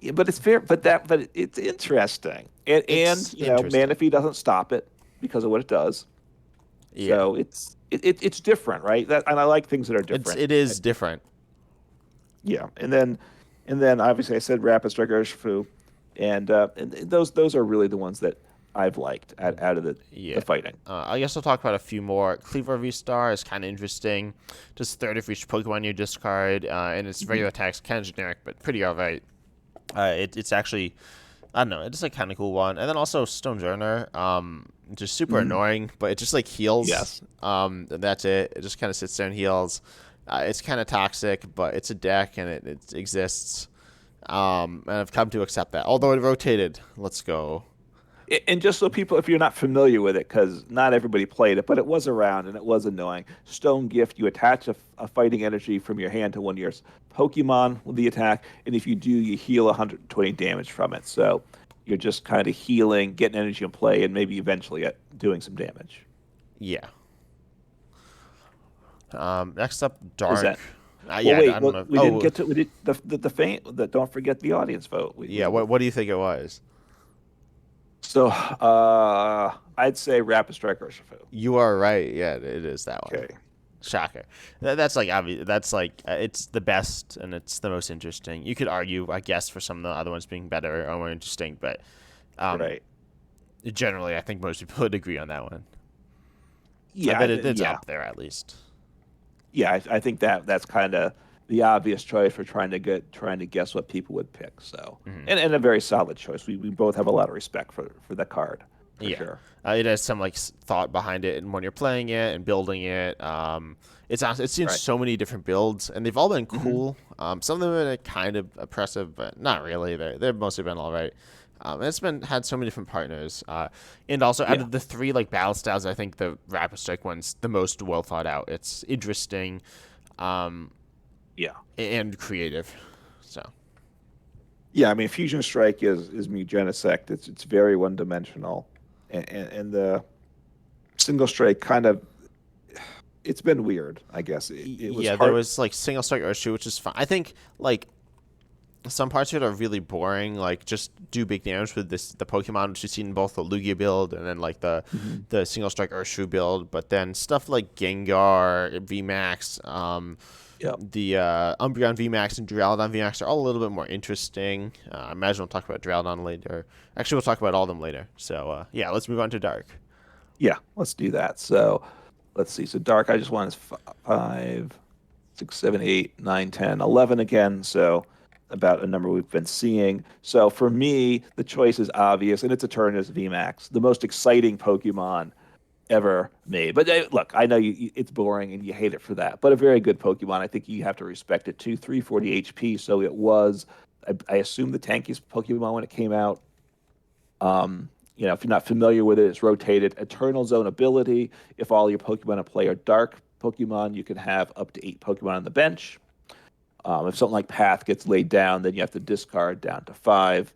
Yeah, but it's fair, but it's interesting, and It's interesting. Manaphy doesn't stop it because of what it does. Yeah. So it's different, right? And I like things that are different. It is different. Yeah, and then obviously I said Rapid Strike Urshifu, and those are really the ones that I've liked out of the Yeah. fighting. I guess I'll talk about a few more. Cleaver V-Star is kind of interesting. Just third of each Pokemon you discard, and its Mhm. regular attack's kind of generic, but pretty alright. It's actually, I don't know, it's a kind of cool one. And then also Stonejourner, just super Mhm. annoying, but it just like heals. Yes. And that's it. It just kind of sits there and heals. It's kind of toxic, but it's a deck and it exists. And I've come to accept that. Although it rotated. Let's go. And just so people, if you're not familiar with it, because not everybody played it, but it was around and it was annoying. Stone Gift, you attach a fighting energy from your hand to one of your Pokemon with the attack, and if you do, you heal 120 damage from it. So you're just kind of healing, getting energy in play, and maybe eventually doing some damage. Yeah. Next up, Is Dark. that Well, Yeah, wait. I don't Well, know. we didn't Oh, get to we did the faint. Don't forget the audience vote. yeah. What do you think it was? So I'd say Rapid Strike Urshifu. You are right. Yeah, it is that one. Okay. Shocker. That's like obvious. That's like it's the best and it's the most interesting. You could argue, I guess, for some of the other ones being better or more interesting, but um, Right. generally, I think most people would agree on that one. I Yeah. bet it's Yeah. up there at least. Yeah. I think that's kind of the obvious choice for trying to guess what people would pick. So Hmm. and a very solid choice. We both have a lot of respect for the card for Yeah, sure. it has some like thought behind it, and when you're playing it and building it, it's seen Right. so many different builds, and they've all been hmm cool. Some of them are kind of oppressive, but not really. They've mostly been all right. And it's been had so many different partners, and also out Yeah. of the three like battle styles, I think the Rapid Strike one's the most well thought out. It's interesting, um, Yeah. and creative. So Yeah. I mean, Fusion Strike is Mugenisect. It's very one dimensional, and the single strike kind of it's been weird. I guess it was yeah, there hard. was like single strike Urshifu, which is fine. I think like some parts of it are really boring. Like just do big damage with the Pokemon, which you've seen in both the Lugia build and then like Mhm. the single strike Urshifu build. But then stuff like Gengar, VMAX, Yep. the Umbreon VMAX and Duraludon VMAX are all a little bit more interesting. I imagine we'll talk about Duraludon later. Actually, we'll talk about all of them later. So yeah, let's move on to Dark. Yeah, let's do that. So let's see. So dark, I just want is 5, 6, 7, 8, 9, 10, 11 again. So about a number we've been seeing. So for me, the choice is obvious, and it's Eternatus VMAX, the most exciting Pokemon ever made. But look, I know it's boring and you hate it for that, but a very good Pokemon. I think you have to respect it too. 340 HP, so it was. I assume the tankiest Pokemon when it came out. If you're not familiar with it, it's rotated. Eternal Zone ability. If all your Pokemon in play are dark Pokemon, you can have up to 8 Pokemon on the bench. If something like Path gets laid down, then you have to discard down to 5.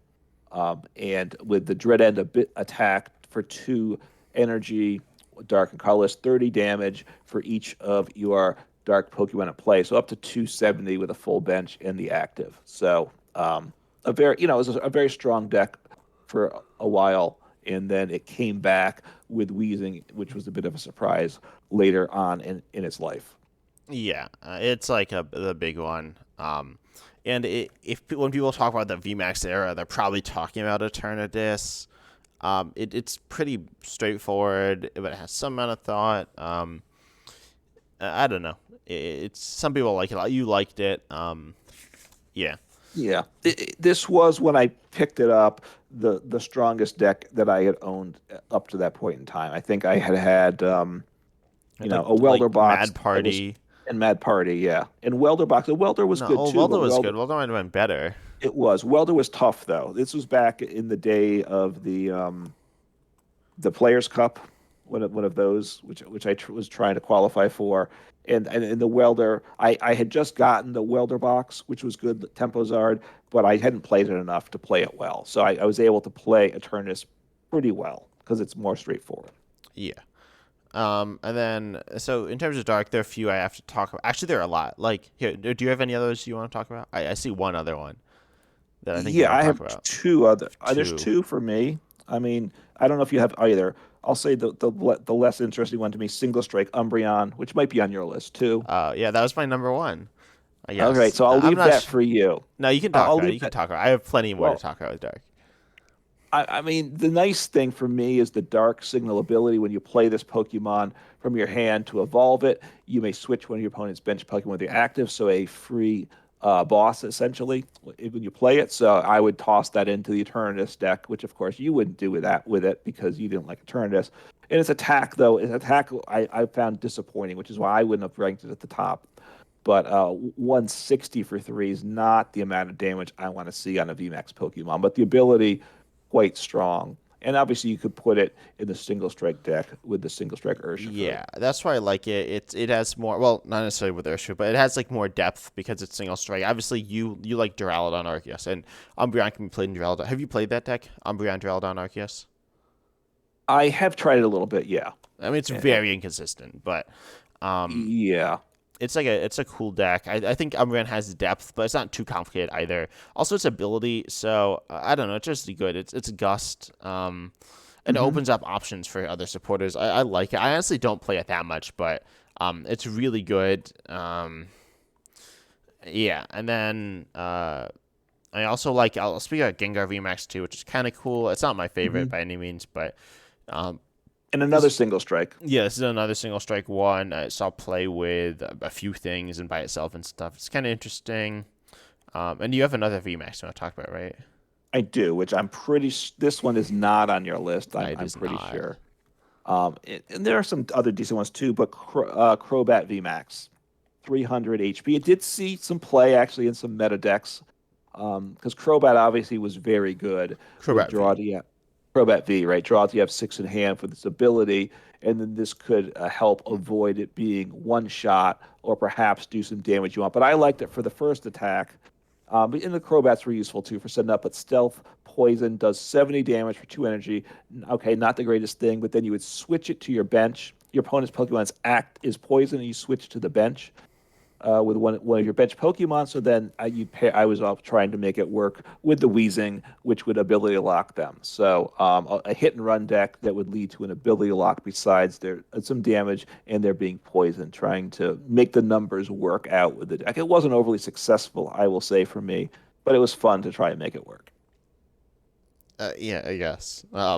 And with the Dread End attack for 2 energy, dark and colorless, 30 damage for each of your dark Pokemon at play. So up to 270 with a full bench and the active. So it was a very strong deck for a while. And then it came back with Wheezing, which was a bit of a surprise later on in its life. Yeah, it's like the big one. And if when people talk about the VMAX era, they're probably talking about Eternatus. It's pretty straightforward, but it has some amount of thought. I don't know. It's some people like it. You liked it. Yeah. Yeah, this was when I picked it up the strongest deck that I had owned up to that point in time. I think I had a welder box Mad that was Party. and Mad Party, yeah, and welder box. The welder was No, good oh, too, Welder but was welder good. Welder might have been better. it was welder was tough though. This was back in the day of the Players Cup, one of those which was trying to qualify for. And in the welder, I had just gotten the welder box, which was good, Tempo Zard, but I hadn't played it enough to play it well. So I was able to play Eternus pretty well because it's more straightforward. Yeah. And then so in terms of dark, there are a few I have to talk about. Actually, there are a lot. Like here, do you have any others you want to talk about? I see one other one that I think you Yeah, want I to talk have about. two other. There's Two. two for me. I mean, I don't know if you have either. I'll say the less interesting one to me, Single Strike Umbreon, which might be on your list too. Yeah, that was my number one. All right, Yes. so I'll I'm leave not. that for you. No, you can talk I'll about it. leave You can that. talk about it. I have plenty more to Well, talk about with dark. I mean, the nice thing for me is the Dark Signal ability. When you play this Pokemon from your hand to evolve it, you may switch one of your opponent's bench Pokemon with your active, so a free boss essentially when you play it. So I would toss that into the Eternatus deck, which of course you wouldn't do with it because you didn't like Eternatus. And its attack though, its attack I found disappointing, which is why I wouldn't have ranked it at the top. But 160 for 3 is not the amount of damage I want to see on a VMAX Pokemon. But the ability quite strong. And obviously, you could put it in the single strike deck with the single strike Urshifu. Yeah, that's why I like it. It has more. Well, not necessarily with Urshifu, but it has like more depth because it's single strike. Obviously, you like Duraludon Arceus, and Umbreon can be played in Duraludon. Have you played that deck, Umbreon Duraludon Arceus? I have tried it a little bit, yeah. I mean, it's very inconsistent, but um, Yeah. it's a cool deck. I think Umbreon has depth, but it's not too complicated either. Also, its ability. So I don't know. It's just good. It's Gust. And it Hmm. opens up options for other supporters. I like it. I honestly don't play it that much, but it's really good. Yeah, and then I also like. I'll speak about Gengar VMAX too, which is kind of cool. It's not my favorite Hmm. by any means, but um, And another this single strike. yeah, this is another single strike one. I saw play with a few things and by itself and stuff. It's kind of interesting. And you have another VMAX you want to talk about, right? I do, which this one is not on your list. I'm It I'm is pretty not. sure. And there are some other decent ones too, but Crobat VMAX, 300 HP. It did see some play actually in some meta decks, because Crobat obviously was very good with Correct Draw V. DM. Crobat V, right? Draw you have 6 in hand for this ability, and then this could help avoid it being one shot or perhaps do some damage you want. But I liked it for the first attack. And the Crobats were useful too for setting up. But Stealth Poison does 70 damage for 2 energy. Okay, not the greatest thing, but then you would switch it to your bench. Your opponent's Pokemon's act is poison, and you switch to the bench with one of your bench Pokemon. So then I was off trying to make it work with the Weezing, which would ability lock them. So a hit and run deck that would lead to an ability lock besides there some damage and they're being poisoned, trying to make the numbers work out with the deck. It wasn't overly successful, I will say, for me, but it was fun to try and make it work. Yeah, I guess. I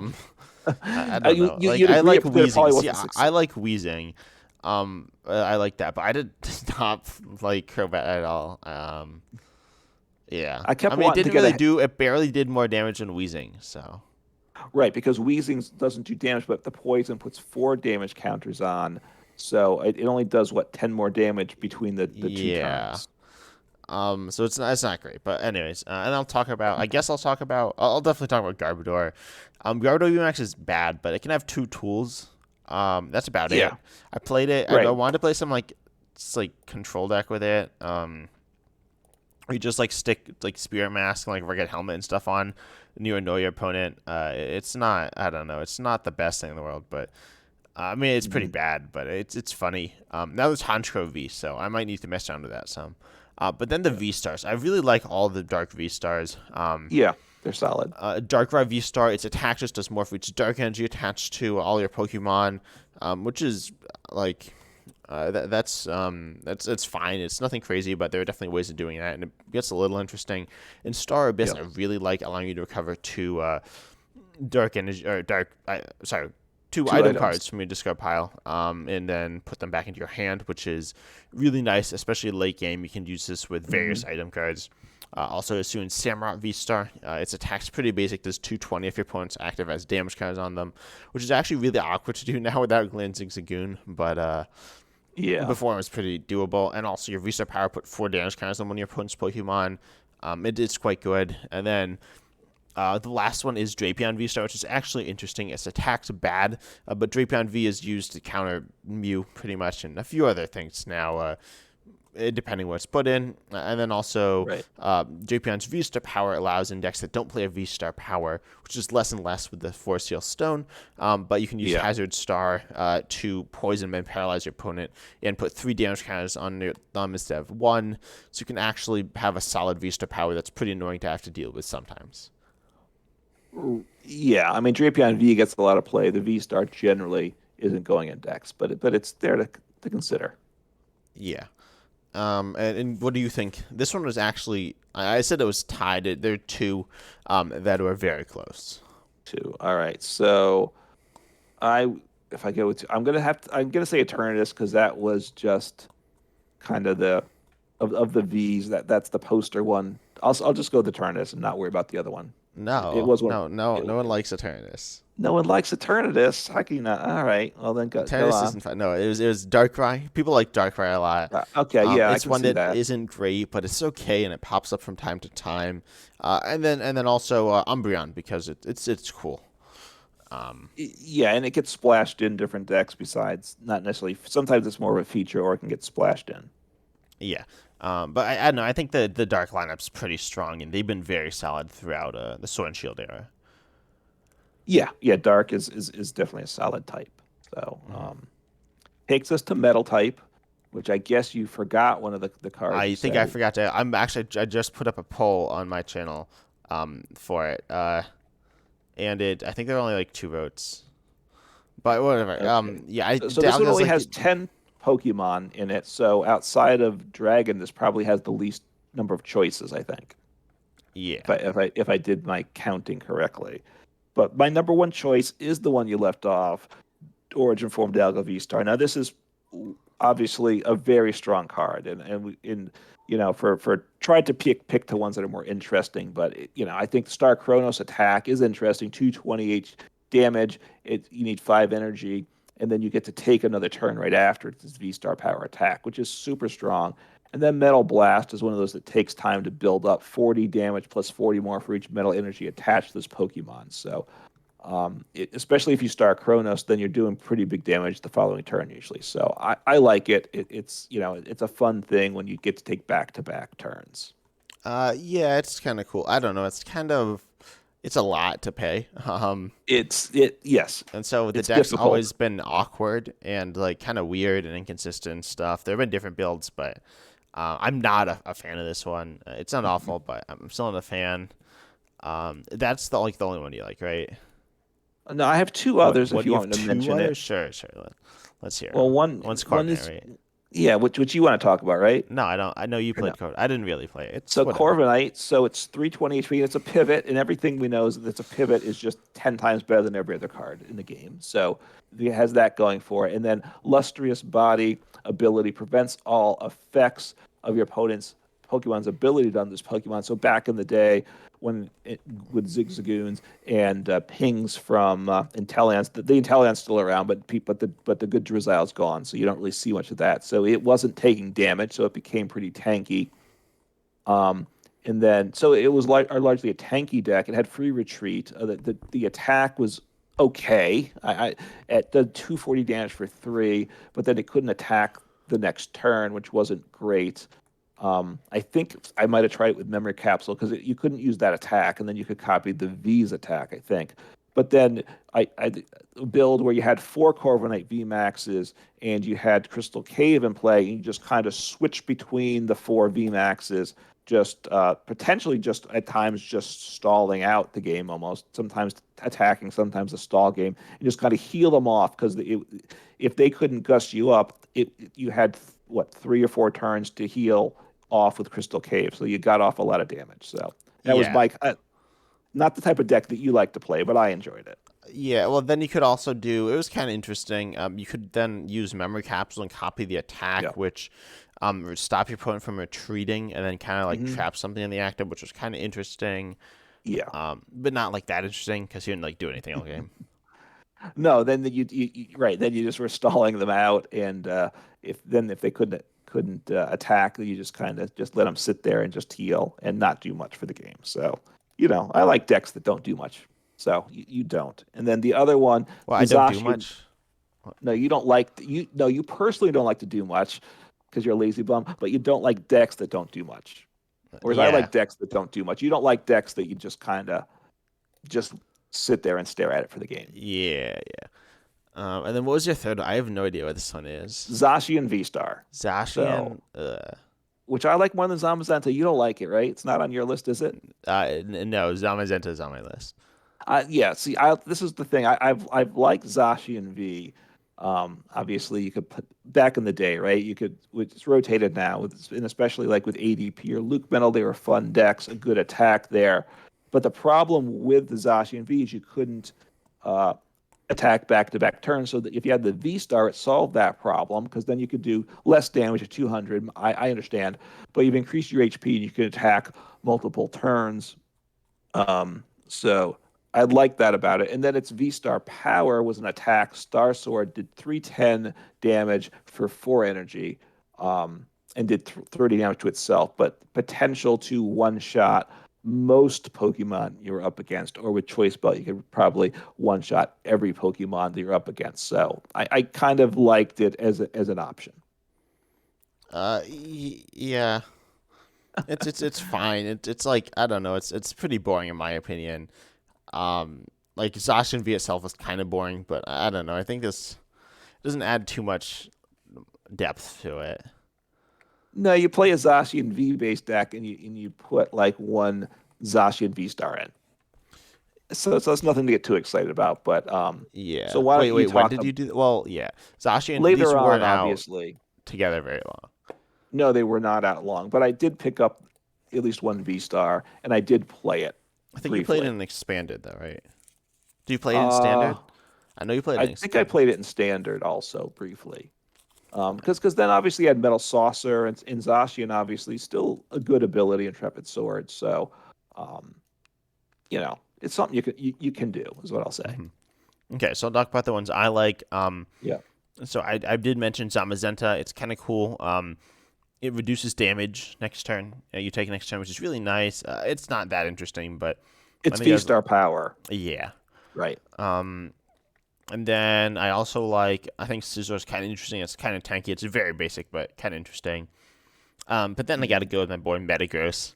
don't know. Like You'd I agree like that it wheezing. probably See, wasn't I success. like wheezing. I like that, but I did not like Crobat at all. Yeah. I I kept mean, it wanting to didn't get really a do. It barely did more damage than wheezing. So Right, because wheezing doesn't do damage, but the poison puts 4 damage counters on. So it only does what, 10 more damage between the two Yeah. turns. So it's not great, but anyways, and I'll talk about. I guess I'll talk about. I'll definitely talk about Garbodor. Garbodor VMAX is bad, but it can have 2 tools. That's about Yeah, it. I played it. I right. wanted to play some control deck with it. Where you just like stick like Spirit Mask and like Rugged Helmet and stuff on, and you annoy your opponent. It's not. I don't know. It's not the best thing in the world, but I mean it's pretty Mhm. bad, but it's funny. Now there's Honchkrow V, so I might need to mess around with that some. But then the V stars, I really like all the Dark V stars. Yeah, they're solid. Darkrai V Star, its attack just does more for each Dark Energy attached to all your Pokemon, which is like that's fine. It's nothing crazy, but there are definitely ways of doing that, and it gets a little interesting. In Star Abyss, Yep. I really like allowing you to recover 2 Two item items. cards from your discard pile, and then put them back into your hand, which is really nice, especially late game. You can use this with various Hmm. item cards. Also, as soon as Samurott V Star, its attack's pretty basic. Does 220 if your opponent's active has damage cards on them, which is actually really awkward to do now without Glancing Zagoon. But Yeah. before it was pretty doable. And also, your V Star power put 4 damage counters on one of your opponent's Pokemon. It's quite good. And then the last one is Drapion V Star, which is actually interesting. Its attack's bad, but Drapion V is used to counter Mew pretty much, and a few other things now, depending what it's put in. And then also, Right. Drapion's V Star power allows in decks that don't play a V Star power, which is less and less with the Force Seal Stone. But you can use Yeah. Hazard Star to poison and paralyze your opponent and put 3 damage counters on your thumb instead of 1. So you can actually have a solid V Star power that's pretty annoying to have to deal with sometimes. Yeah. I mean, Drapion V gets a lot of play. The V Star generally isn't going in decks, but it's there to consider. Yeah. And what do you think? This one was actually, I said it was tied. There are two that were very close. Too. All right. So I, if I go with, I'm gonna say Eternatus because that was just kind of the of the V's that's the poster one. I'll just go with Eternatus and not worry about the other one. It No, was one. no, no, It, no one likes Eternus. no one likes Eternatus. How can you not? All right. Well, then go Eternus on. isn't fun. No, it was Darkrai. People like Darkrai a lot. Okay. Yeah, I It's can one see that that. isn't great, but it's okay, and it pops up from time to time. And then also Umbreon because it's cool. Yeah, and it gets splashed in different decks besides not necessarily. Sometimes it's more of a feature, or it can get splashed in. Yeah. But I don't know. I think the Dark lineup's pretty strong, and they've been very solid throughout the Sword and Shield era. Yeah, yeah. Dark is definitely a solid type. So takes us to Metal type, which I guess you forgot one of the cards you I think I said. forgot to. I just put up a poll on my channel, for it. And I think there are only like 2 votes, but whatever. Okay. Yeah, So this one Dalga's only like, has 10 Pokemon in it. So outside of Dragon, this probably has the least number of choices, I think. yeah, If I did my counting correctly. But my number one choice is the one you left off, Origin Form Dialga V-Star. Now this is obviously a very strong card, for tried to pick the ones that are more interesting. But I think Star Chronos attack is interesting. 228 damage. You need 5 energy, and then you get to take another turn right after it's this V-Star power attack, which is super strong. And then Metal Blast is one of those that takes time to build up, 40 damage plus 40 more for each metal energy attached to this Pokemon. So especially if you start Chronos, then you're doing pretty big damage the following turn usually. So I like it. It's a fun thing when you get to take back-to-back turns. yeah, it's kind of cool. I don't know. It's a lot to pay. Yes, And so the it's deck's difficult. always been awkward and like kind of weird and inconsistent and stuff. There have been different builds, but I'm not a fan of this one. It's not awful, but I'm still not a fan. That's the only one you like, right? No, I have two What others what if do you you want have me to two mention others? it. Sure, sure. Let's hear Well, 'em. one One's one Corviknight, is right? yeah, which you want to talk about, right? No, I don't. I know you Or no? played Code. I didn't really play it. It's So whatever. Corviknight, so it's 320 HP, and it's a pivot, and everything we know is that it's a pivot is just 10 times better than every other card in the game. So it has that going for it. And then Lustrous Body ability prevents all effects of your opponent's Pokemon's ability to undo this Pokemon. So back in the day, when with Zigzagoons and pings from Inteleon's, the Inteleon's still around, but the good Drizzle's gone, so you don't really see much of that. So it wasn't taking damage, so it became pretty tanky. Um, and then so it was like largely a tanky deck. It had free retreat. The attack was okay. I at the 240 damage for three, but then it couldn't attack the next turn, which wasn't great. I think I might have tried it with Memory Capsule because you couldn't use that attack, and then you could copy the V's attack, I think. But then I build where you had four Corviknight VMAXs and you had Crystal Cave in play, and you just kind of switch between the four VMAXs, just potentially just at times just stalling out the game almost, sometimes attacking, sometimes a stall game, and just kind of heal them off because if they couldn't gust you up, you had what 3 or 4 turns to heal off with Crystal Cave, so you got off a lot of damage. So that was Yeah. my not the type of deck that you like to play, but I enjoyed it. Yeah, well, then you could also do. It was kind of interesting. You could then use memory capsule and copy the Yeah. attack, which would stop your opponent from retreating, and then kind of like Hmm. trap something in the active, which was kind of interesting. Yeah. But not like that interesting because you didn't like do anything all game. No, then right, then you just were stalling them out, and if they couldn't attack, you just kind of just let them sit there and just heal and not do much for the game. So I like decks that don't do much. So you don't. And then the other one, Well, the I don't do Zacian. much. No, you don't like you. No, you personally don't like to do much because you're a lazy bum. But you don't like decks that don't do much. Whereas I Yeah, like decks that don't do much. You don't like decks that you just kind of just sit there and stare at it for the game. yeah. And then what was your third? I have no idea what this one is. Zacian V-Star. So, Zacian. which I like more than Zamazenta. You don't like it, right? It's not on your list, is it? No, Zamazenta is on my list. Yeah. See, this is the thing. I've liked Zacian V. Obviously, you could put back in the day, right? You could, it's rotated now, and especially like with ADP or Luke Metal, they were fun decks, a good attack there. But the problem with the Zacian V is you couldn't uh, attack back-to-back turns. So that if you had the V Star, it solved that problem because then you could do less damage at 200. I understand, but you've increased your HP and you can attack multiple turns. So I like that about it. And then its V Star power was an attack. Star Sword did 310 damage for 4 energy, and did 30 damage to itself, but potential to one shot most Pokemon you're up against, or with Choice Belt, you could probably one shot every Pokemon that you're up against. So I kind of liked it as an option. Yeah. It's fine. It's like I don't know. It's pretty boring in my opinion. Like Zacian V itself is kind of boring, but I don't know. I think this doesn't add too much depth to it. No, you play a Zacian V based deck and you put like one Zacian V Star in. So that's nothing to get too excited about. But so Yeah. why Wait, don't you wait. When talk did you do? Well, yeah. Zacian. These later on? weren't out Obviously, together very long. no, they were not out long, but I did pick up at least one V Star, and I did play it I think you played it briefly. in expanded though, right? Do you play it in Uh, standard? I know you played it I in think I expanded. played it in standard also briefly. Because then obviously you had Metal Saucer and Zacian obviously still a good ability, Intrepid Sword. So, um, it's something you can do is what I'll say. Hmm. Okay, so I'll talk about the ones I like. Yeah. So I did mention Zamazenta. It's kind of cool. It reduces damage next turn. You take next turn, which is really nice. It's not that interesting, but I It's think it V has. Star power, Yeah. right? Um, and then I also like. I think Scizor is kind of interesting. It's kind of tanky. It's very basic, but kind of interesting. But then I got to Hmm. go with my boy Metagross.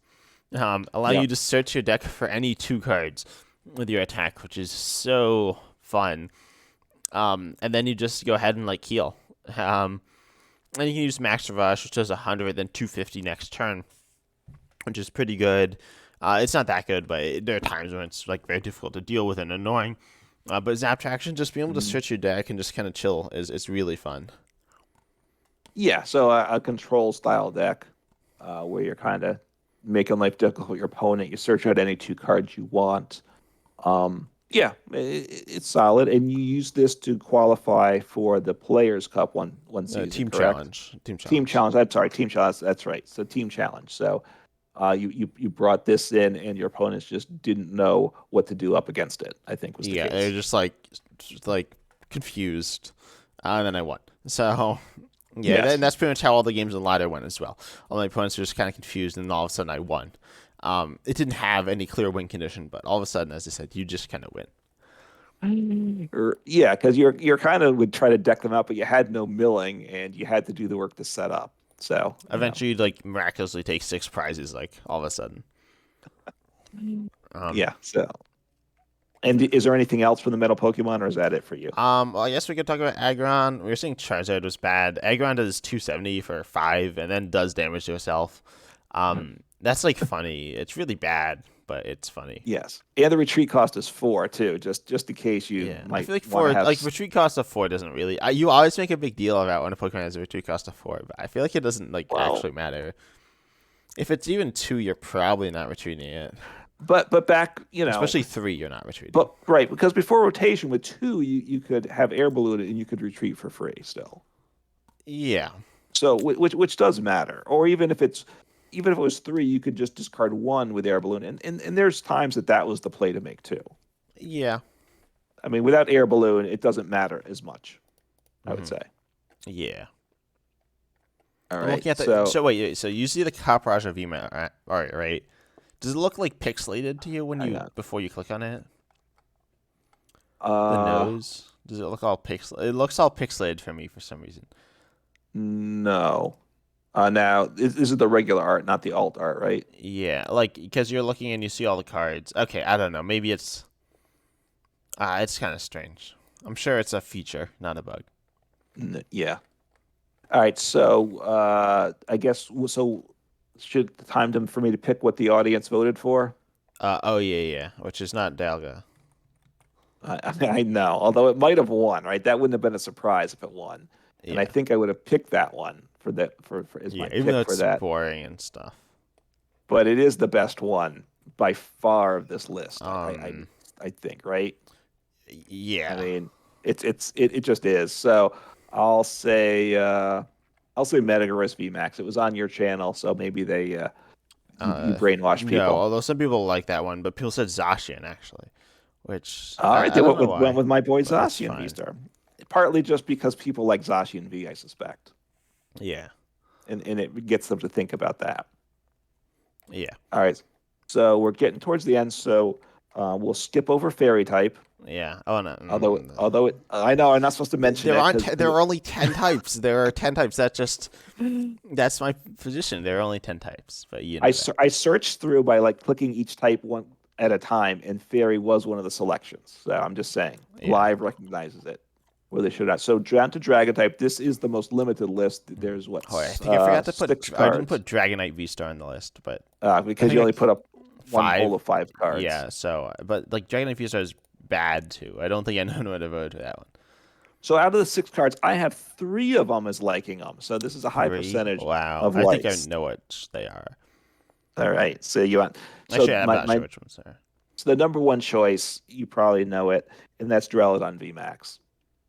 Allow Yeah. you to search your deck for any two cards with your attack, which is so fun. And then you just go ahead and like heal. And you can use Max Rush, which does 100, then 250 next turn, which is pretty good. It's not that good, but there are times when it's like very difficult to deal with and annoying. But Zap Traction, just being able to Hmm. search your deck and just kind of chill is really fun. Yeah. So a control style deck, where you're kind of making life difficult for your opponent. You search out any two cards you want. Yeah, it's solid, and you use this to qualify for the Players Cup one season, Team correct? challenge. Team Team challenge. challenge. I'm sorry, team challenge. That's right. So team challenge. So you brought this in, and your opponents just didn't know what to do up against it. I think was the Yeah, they're case. just like confused, and then I won. So yeah, Yes. and that's pretty much how all the games in ladder went as well. All my opponents were just kind of confused, and all of a sudden I won. It didn't have any clear win condition, but all of a sudden, as I said, you just kind of win. Yeah, because you're kind of would try to deck them out, but you had no milling, and you had to do the work to set up. So Eventually, like miraculously, take six prizes. Like all of a sudden. Um, yeah. So, and is there anything else from the metal Pokemon, or is that it for you? Well, I guess we could talk about Aggron. We were saying Charizard was bad. Aggron does 270 for 5 and then does damage to itself. That's like funny. It's really bad, but it's funny. Yes, and the retreat cost is 4 too, just in case you Yeah, I might feel like want to four, have. like retreat cost of 4 doesn't really. You always make a big deal about when a Pokemon has a retreat cost of 4, but I feel like it doesn't like Well, actually matter. If it's even 2, you're probably not retreating it. but back, Especially 3, you're not retreating. but right, because before rotation with 2, you could have air balloon and you could retreat for free still. Yeah, So which does matter. Or even if it was 3, you could just discard 1 with air balloon, and there's times that was the play to make too. yeah, I mean, without air balloon, it doesn't matter as much, I would hmm say. yeah. All I'm right, looking at the. so So wait. So you see the Caprage of email, right? All right, right. Does it look like pixelated to you when hang you on. before you click on it? The Uh, nose. Does it look all pixel? It looks all pixelated for me for some reason. no. Now this is the regular art, not the alt art, right? Yeah, like because you're looking and you see all the cards. Okay, I don't know. Maybe it's kind of strange. I'm sure it's a feature, not a bug. Yeah. All right, so I guess so. Should time to for me to pick what the audience voted for? Oh yeah, yeah. Which is not Dalga. I know, although it might have won, right? That wouldn't have been a surprise if it won, and I Yeah, think I would have picked that one for that for as yeah. my Even though pick for it's that. boring and stuff. But it is the best one by far of this list. Um. I think, right? I Yeah. mean, it just is. So I'll say uh, I'll say Metagross VMAX. It was on your channel, so maybe you Uh. brainwash No. people. Although some people like that one, but people said Zacian actually, which All right, I they don't know went why, with my boy but it's Zacian and fine. V-Star. Partly just because people like Zacian V, I suspect, Yeah. and it gets them to think about that. Yeah. All right, so we're getting towards the end, so we'll skip over fairy type. Yeah. Oh no. Although I know I'm not supposed to mention There it aren't. because There are only 10 types. There are 10 types. That's my position. There are only 10 types, but you know that. I searched through by like clicking each type one at a time, and fairy was one of the selections. So I'm just saying, Yeah. live recognizes it where they should not. So down to dragon type, this is the most limited list. There's Oh, I think I forgot to put. six I didn't cards put Dragonite V-Star on the list, but I because think you only like put up one poll 5. of 5 cards. Yeah. So, but like Dragonite V-Star is bad too. I don't think anyone would have voted for that one. So out of the 6 cards, I have 3 of them as liking them. So this is a high 3. percentage Wow. of I think I likes. know what they are. All right. So you want Actually, so I'm my not sure my which ones they are. so the number one choice, you probably know it, and that's Drellodon VMAX.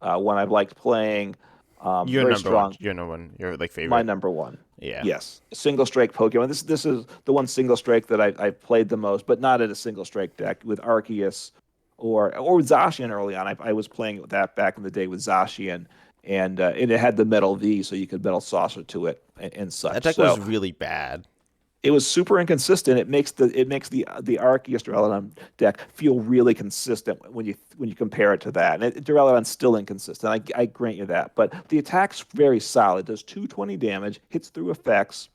One I've liked playing. You're Very number one. strong. You're number one. You're like My favorite. number one. Yeah. Yes, single strike Pokemon. This is the one single strike that I've played the most, but not in a single strike deck with Arceus or with Zacian early on. I was playing with that back in the day with Zacian, and it had the Metal V, so you could Metal Saucer to it and That such. deck was So really bad. it was super inconsistent. It makes the Arceus Duraludon deck feel really consistent when you compare it to that. And Duraludon's still inconsistent. I grant you that, but the attack's very solid. Does 220 damage, hits through effects.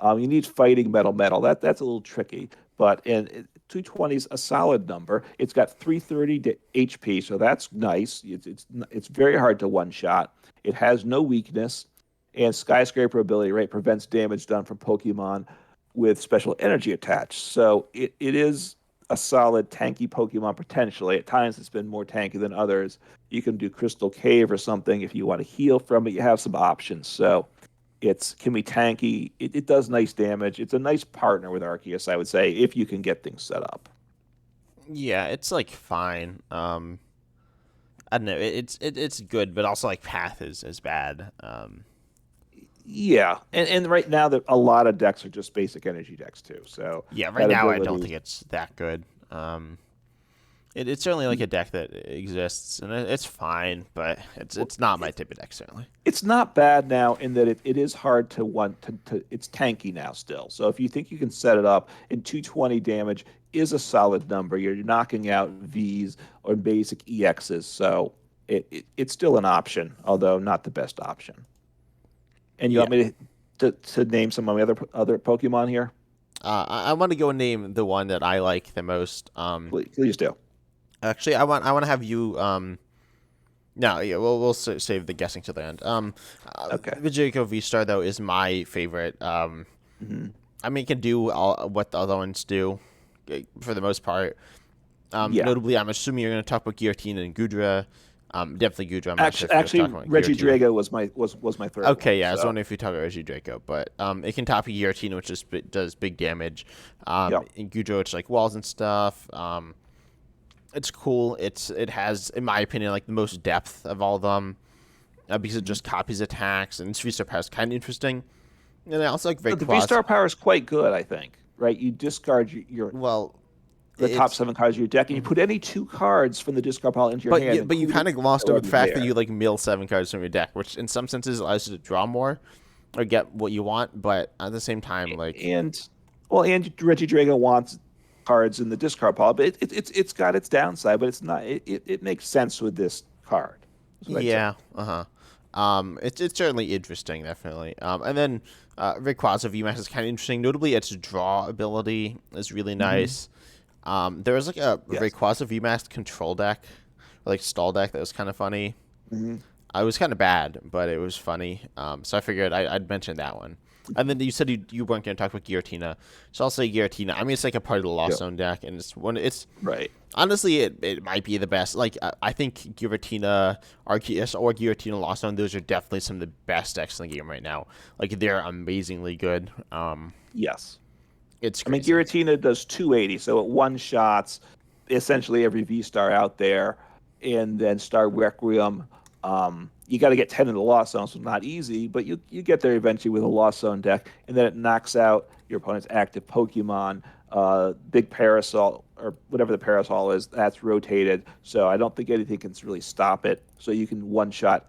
You need fighting metal. That's a little tricky, but 220 is a solid number. It's got 330 HP, so that's nice. It's very hard to one shot. It has no weakness, and skyscraper ability rate prevents damage done from Pokemon with special energy attached. So it is a solid tanky Pokemon potentially. At times it's been more tanky than others. You can do Crystal Cave or something if you want to heal from it. You have some options. So it's can be tanky. It does nice damage. It's a nice partner with Arceus, I would say, if you can get things set up. Yeah, it's like fine. I don't know. It's good, but also like path is bad. Yeah, and right now that a lot of decks are just basic energy decks too. So Yeah, right that now I don't ability, think it's that good. It's certainly like a deck that exists, and it's fine, but it's not my type of deck certainly. it's not bad now in that it is hard to want to it's tanky now still. So if you think you can set it up and 220 damage is a solid number, you're knocking out Vs or basic EXs. So it's still an option, although not the best option. And you Yeah. want me to name some of my other Pokemon here? I want to go and name the one that I like the most. Please do. Actually, I want to have you. No, yeah, we'll save the guessing to the end. Okay. Vijayco V-Star though is my favorite. Hmm. I mean, it can do all what the other ones do, for the most part. Yeah. Notably, I'm assuming you're going to talk about Giratina and Gudra. Definitely Gudra. I'm not sure Actually, if you're talking actually, about Reggie Giratina. Drago was my third one. Okay, yeah, I was So, wondering if you talk about Reggie Draco, but it can top a Giratina, which does big damage. yep. In Gudra, it's like walls and stuff. It's cool. It has, in my opinion, like the most depth of all of them, because it just copies attacks, and its V-Star power is kind of interesting. And I also like The V Rayquaza. Star power is quite good, I think. Right? You discard Well, the top it's 7 cards of your deck, and you put any 2 cards from the discard pile into your but hand, you including kind of glossed over the already fact that there. you like mill 7 cards from your deck, which in some senses allows you to draw more or get what you want, but at the same time, like And well, and Reggie Drago wants cards in the discard pile, but it's got its downside, but it's not. It makes sense with this card. That's what I'd say. yeah, it's certainly interesting, definitely. And then Rayquaza VMAX is kind of interesting. Notably, its draw ability is really Hmm. nice. There was like a Yes. Rayquaza VMAX control deck, or like stall deck that was kind of funny. Hmm. It was kind of bad, but it was funny. So I figured I'd mention that one. And then you said you weren't going to talk about Giratina, so I'll say Giratina. I mean, it's like a part of the Lost Yep. Zone deck, and it's one. It's Right. honestly it might be the best. Like I think Giratina, Arceus, or Giratina Lost Zone. Those are definitely some of the best decks in the game right now. Like they're amazingly good. Yes. It's I mean, crazy. Giratina does 280, so it one shots essentially every V star out there, and then Star Requiem. You got to get 10 in the Lost Zone, so it's not easy, but you get there eventually with a Lost Zone deck, and then it knocks out your opponent's active Pokemon. Big Parasol, or whatever the Parasol is, that's rotated, so I don't think anything can really stop it. So you can one shot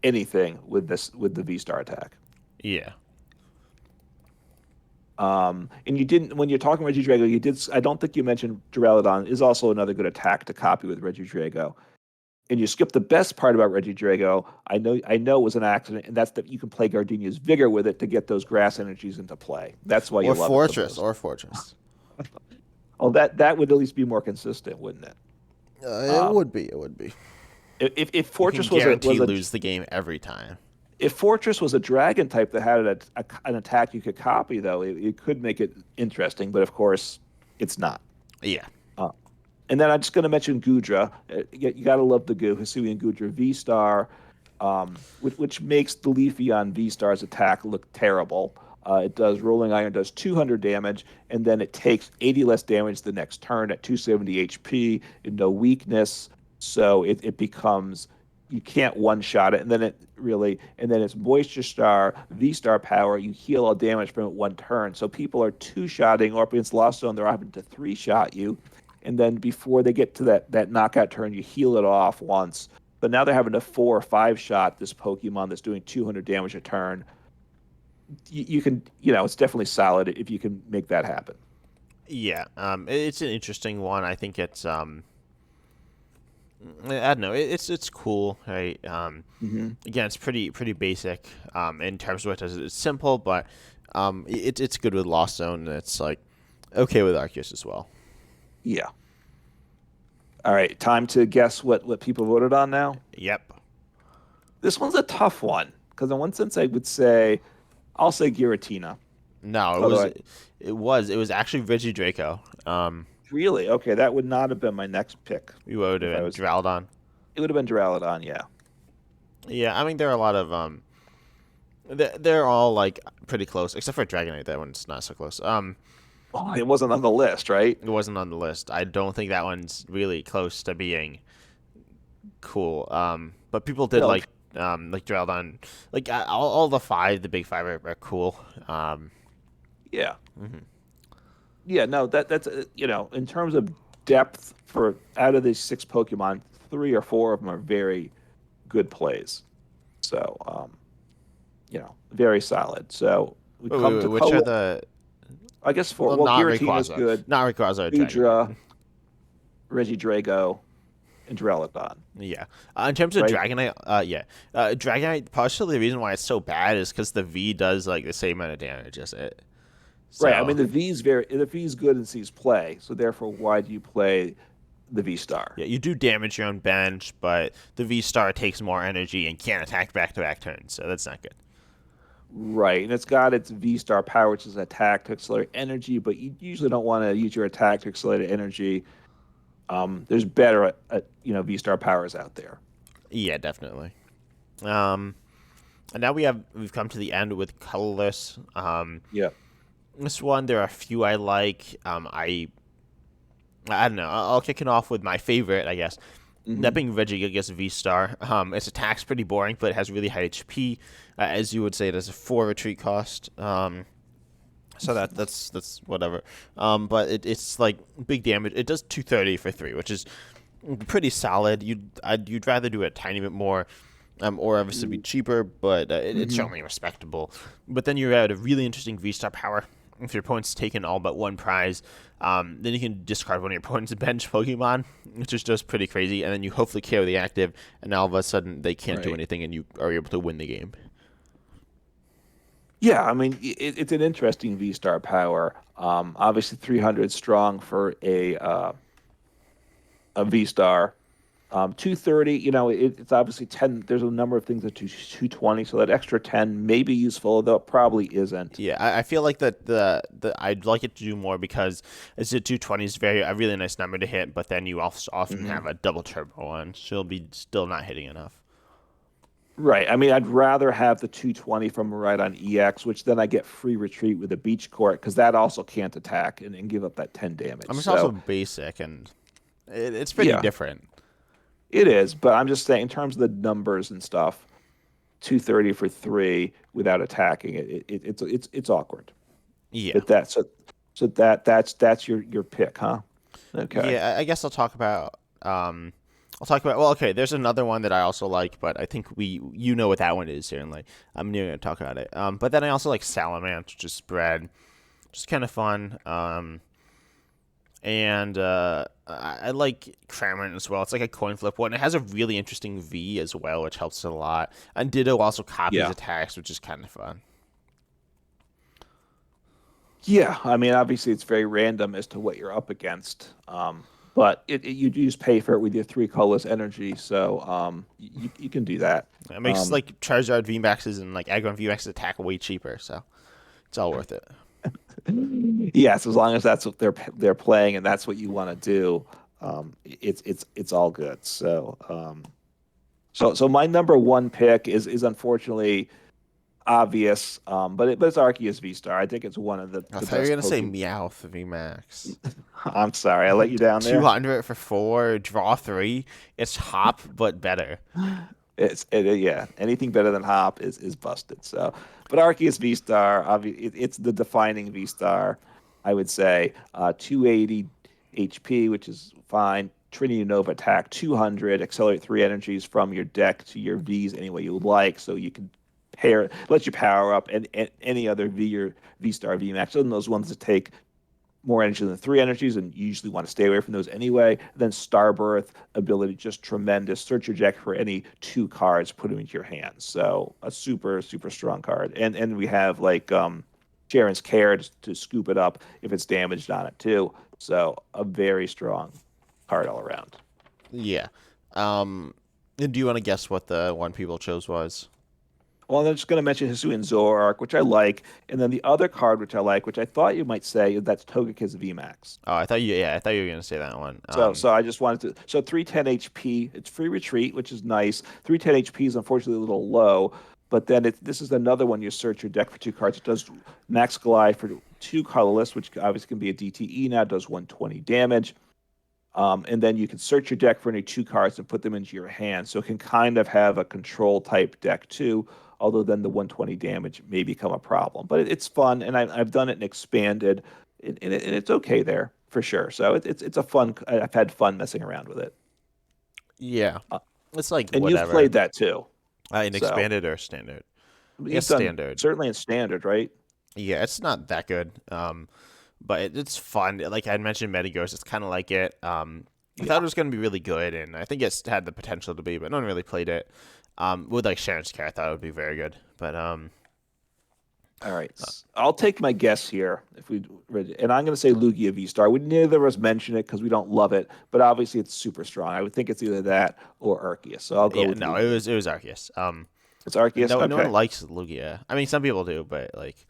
anything with the V star attack. Yeah. And you didn't when you're talking Reggie Drago, you did. I don't think you mentioned Duraludon is also another good attack to copy with Reggie Drago. And you skipped the best part about Reggie Drago. I know it was an accident, and that's that you can play Gardenia's Vigor with it to get those grass energies into play. That's why you Or love it the Fortress. most. Or Fortress. Oh, that would at least be more consistent, wouldn't it? It Um, would be. It would be. if You can Fortress was a guarantee was a lose the game every time. if Fortress was a dragon type that had an attack you could copy, though, it could make it interesting. But of course, it's not. Yeah. Uh, and then I'm just going to mention Gudra. You got to love the Goo, Hisuian Gudra V Star, which makes the Leafeon V Star's attack look terrible. It does Rolling Iron does 200 damage, and then it takes 80 less damage the next turn at 270 HP and no weakness. So it becomes you can't one shot it, and then it's Moisture Star V Star power. You heal all damage from it one turn. So people are two shotting, or against Lost Zone, they're having to three shot you, and then before they get to that knockout turn, you heal it off once. But now they're having to 4 or 5 shot this Pokemon that's doing 200 damage a turn. You can, it's definitely solid if you can make that happen. Yeah. It's an interesting one. I think it's I don't know. It's cool, right? Hmm. Again, it's pretty basic. In terms of what it does, it's simple, but it's good with Lost Zone, and it's like okay with Arceus as well. Yeah. All right, time to guess what people voted on now. Yep. This one's a tough one because in one sense I would say I'll say Giratina. No, Although it was actually Reggie Draco. really, okay, that would not have been my next pick You would have if I been was. Duraludon. It would have been Duraludon, yeah. Yeah, I mean there are a lot of they're all like pretty close, except for Dragonite. That one's not so close. Oh, it wasn't on the list, right? It wasn't on the list. I don't think that one's really close to being cool. But people did No. like drilled on all the five, the big five are cool. Yeah. Mhm. Yeah. No. That's in terms of depth for out of these six Pokemon, three or four of them are very good plays. So very solid. So we come Wait, to which are color. the I guess for well, well, not Giratina's Rayquaza, good. not Rayquaza, Udra, Dragonite. Regidrago, and Duraludon, Yeah. In terms of right? Dragonite, yeah. Dragonite, partially the reason why it's so bad is because the V does like the same amount of damage as it. Right. I mean, So the V's good and C's play. So therefore, why do you play the V star? yeah, you do damage your own bench, but the V Star takes more energy and can't attack back to back turns, so that's not good. Right, and it's got its V star power, which is attack to accelerate energy, but you usually don't want to use your attack to accelerate energy. There's better V star powers out there. Yeah, definitely. Um, and now we've come to the end with colorless. Yeah. This one there are a few I like. I don't know. I'll kick it off with my favorite, I guess. That Hmm. being Regigigas V Star. Its attack's pretty boring, but it has really high HP. As you would say, it has a 4 retreat cost. So that's whatever. But it's like big damage. It does 230 for 3, which is pretty solid. You'd rather do it a tiny bit more, or obviously be cheaper, but it's Hmm. certainly respectable. But then you add a really interesting V Star power. If your opponent's taken all but one prize, then you can discard one of your opponent's bench Pokemon, which is just pretty crazy. And then you hopefully KO the active, and now all of a sudden they can't do Right. anything, and you are able to win the game. Yeah, I mean, it's an interesting V star power. Obviously, 300 strong for a V star. 230, it's obviously 10. There's a number of things that 220, so that extra 10 may be useful, though it probably isn't. Yeah, I feel like that the I'd like it to do more because it's a 220 is very a really nice number to hit, but then you also often Hmm. have a double turbo one, so you'll be still not hitting enough. Right. I mean, I'd rather have the 220 from right on EX, which then I get free retreat with the beach court because that also can't attack and give up that 10 I damage. mean, it's also So, basic and it's pretty yeah, different. it is. But I'm just saying, in terms of the numbers and stuff, 230 for three without attacking it's awkward. Yeah, But that's your pick, huh? Okay. yeah. I guess I'll talk about. Well, okay. There's another one that I also like, but I think you know what that one is, certainly. I'm not gonna talk about it. But then I also like Salamence, which is spread, just kind of fun. And I like Cramorant as well. It's like a coin flip one. It has a really interesting V as well, which helps it a lot. And Ditto also copies Yeah. attacks, which is kind of fun. Yeah, I mean, obviously it's very random as to what you're up against. But you just pay for it with your three colors energy, so you can do that. It makes Um, like Charizard VMAXs and like Aggron VMAXs attack way cheaper, so it's all worth it. yes, as long as that's what they're playing and that's what you want to do, it's all good. So my number one pick is unfortunately obvious, but it's Arceus V Star. I think it's one of I the thought you were best gonna say Pokemon. Meowth VMAX. I'm sorry, I let you down there. 200 for 4, draw 3. It's Hop, but better. Yeah, anything better than Hop is busted. So, but Arceus V Star, obviously, it's the defining V Star, I would say. 280 HP, which is fine. Trinity Nova attack 200, accelerate three energies from your deck to your V's any way you would like, so you can let you power up and any other V or V Star V Max. Other than those ones that take more energy than three energies, and you usually want to stay away from those anyway. Then Starbirth ability, just tremendous. Search your deck for any two cards, put them into your hands. So a super super strong card, and we have like Sharon's Care to scoop it up if it's damaged on it too. So a very strong card all around. Yeah. Do you want to guess what the one people chose was? Well, I'm just going to mention Hisuian Zoroark, which I like, and then the other card which I like, which I thought you might say, that's Togekiss VMAX. Oh, I thought you were gonna say that one. So I just wanted to. So 310 HP. It's free retreat, which is nice. 310 HP is unfortunately a little low, But then this is another one. You search your deck for 2 cards. It does max glide for 2 colorless, which obviously can be a DTE now. It does 120 damage. And then you can search your deck for any 2 cards and put them into your hand. So it can kind of have a control type deck too, although then the 120 damage may become a problem. But it's fun, and I've done it and expanded, and it's okay there for sure. So it's a fun. I've had fun messing around with it. Yeah, Uh, it's like and you've whatever. played that too. In So expanded or standard? I you've guess done standard. certainly in standard, right? Yeah, it's not that good. But it's fun. Like I mentioned, Metagross. It's kind of like it. I thought Yeah. it was going to be really good, and I think it's had the potential to be, but no one really played it. With like Sharon's care, I thought it would be very good. But All right. I'll take my guess here if we and I'm going to say Lugia V-Star. We neither of us mention it because we don't love it, but obviously it's super strong. I would think it's either that or Arceus. So I'll go yeah, with no, it Lugia. was Arceus. It's Arceus. No one Okay. likes Lugia. I mean, some people do, but like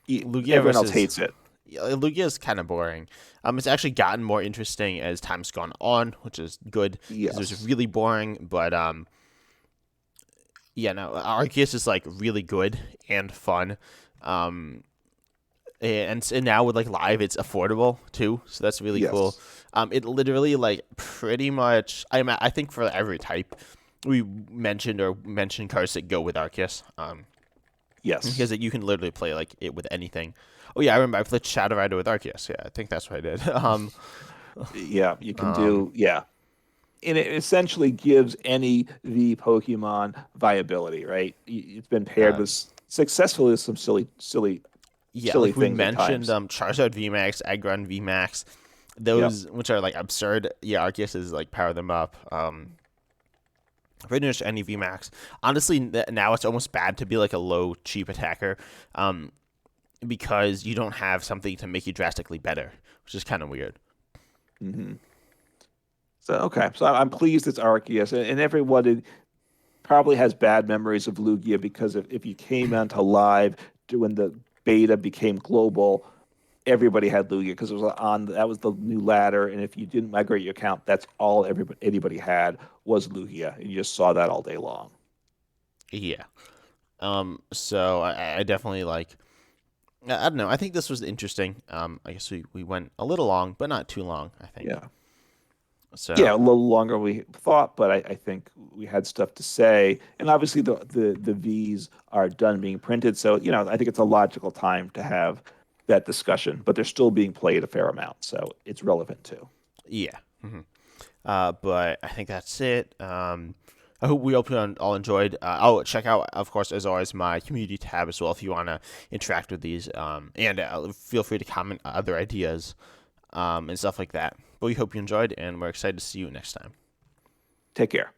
Lugia Everyone else versus hates it. yeah, Lugia is kind of boring. It's actually gotten more interesting as time's gone on, which is good because it was Yes. really boring. But yeah, no, Arceus is like really good and fun. Um, and now with like live, it's affordable too, so that's really cool. Yes. It literally like pretty much. I think for every type, we mentioned cards that go with Arceus. Yes. Because you can literally play like it with anything. Oh yeah, I remember I played Shadow Rider with Arceus. Yeah, I think that's what I did. Yeah, you can Um, do, yeah. And it essentially gives any V Pokemon viability, right? It's been paired uh, with successfully with some yeah, silly like we things at mentioned, times. Charizard VMAX, Aggron VMAX, Yep. those which are like absurd. Yeah, Arceus is like power them up. Pretty much any VMAX. Honestly, now it's almost bad to be like a low cheap attacker, because you don't have something to make you drastically better, which is kind of weird. Hmm. So okay, so I'm pleased it's Arceus, and everyone probably has bad memories of Lugia because if you came onto live when the beta became global, everybody had Lugia because it was on that was the new ladder, and if you didn't migrate your account, that's all everybody anybody had was Lugia, and you just saw that all day long. Yeah. So I definitely like. I don't know. I think this was interesting. I guess we went a little long, but not too long. I think Yeah. Yeah, so. a little longer than we thought, but I think we had stuff to say. And obviously the V's are done being printed. So, I think it's a logical time to have that discussion, but they're still being played a fair amount. So it's relevant too. Yeah. But I think that's it. I hope you all enjoyed. Check out, of course, as always, my community tab as well if you want to interact with these. And feel free to comment other ideas and stuff like that. But we hope you enjoyed, and we're excited to see you next time. Take care.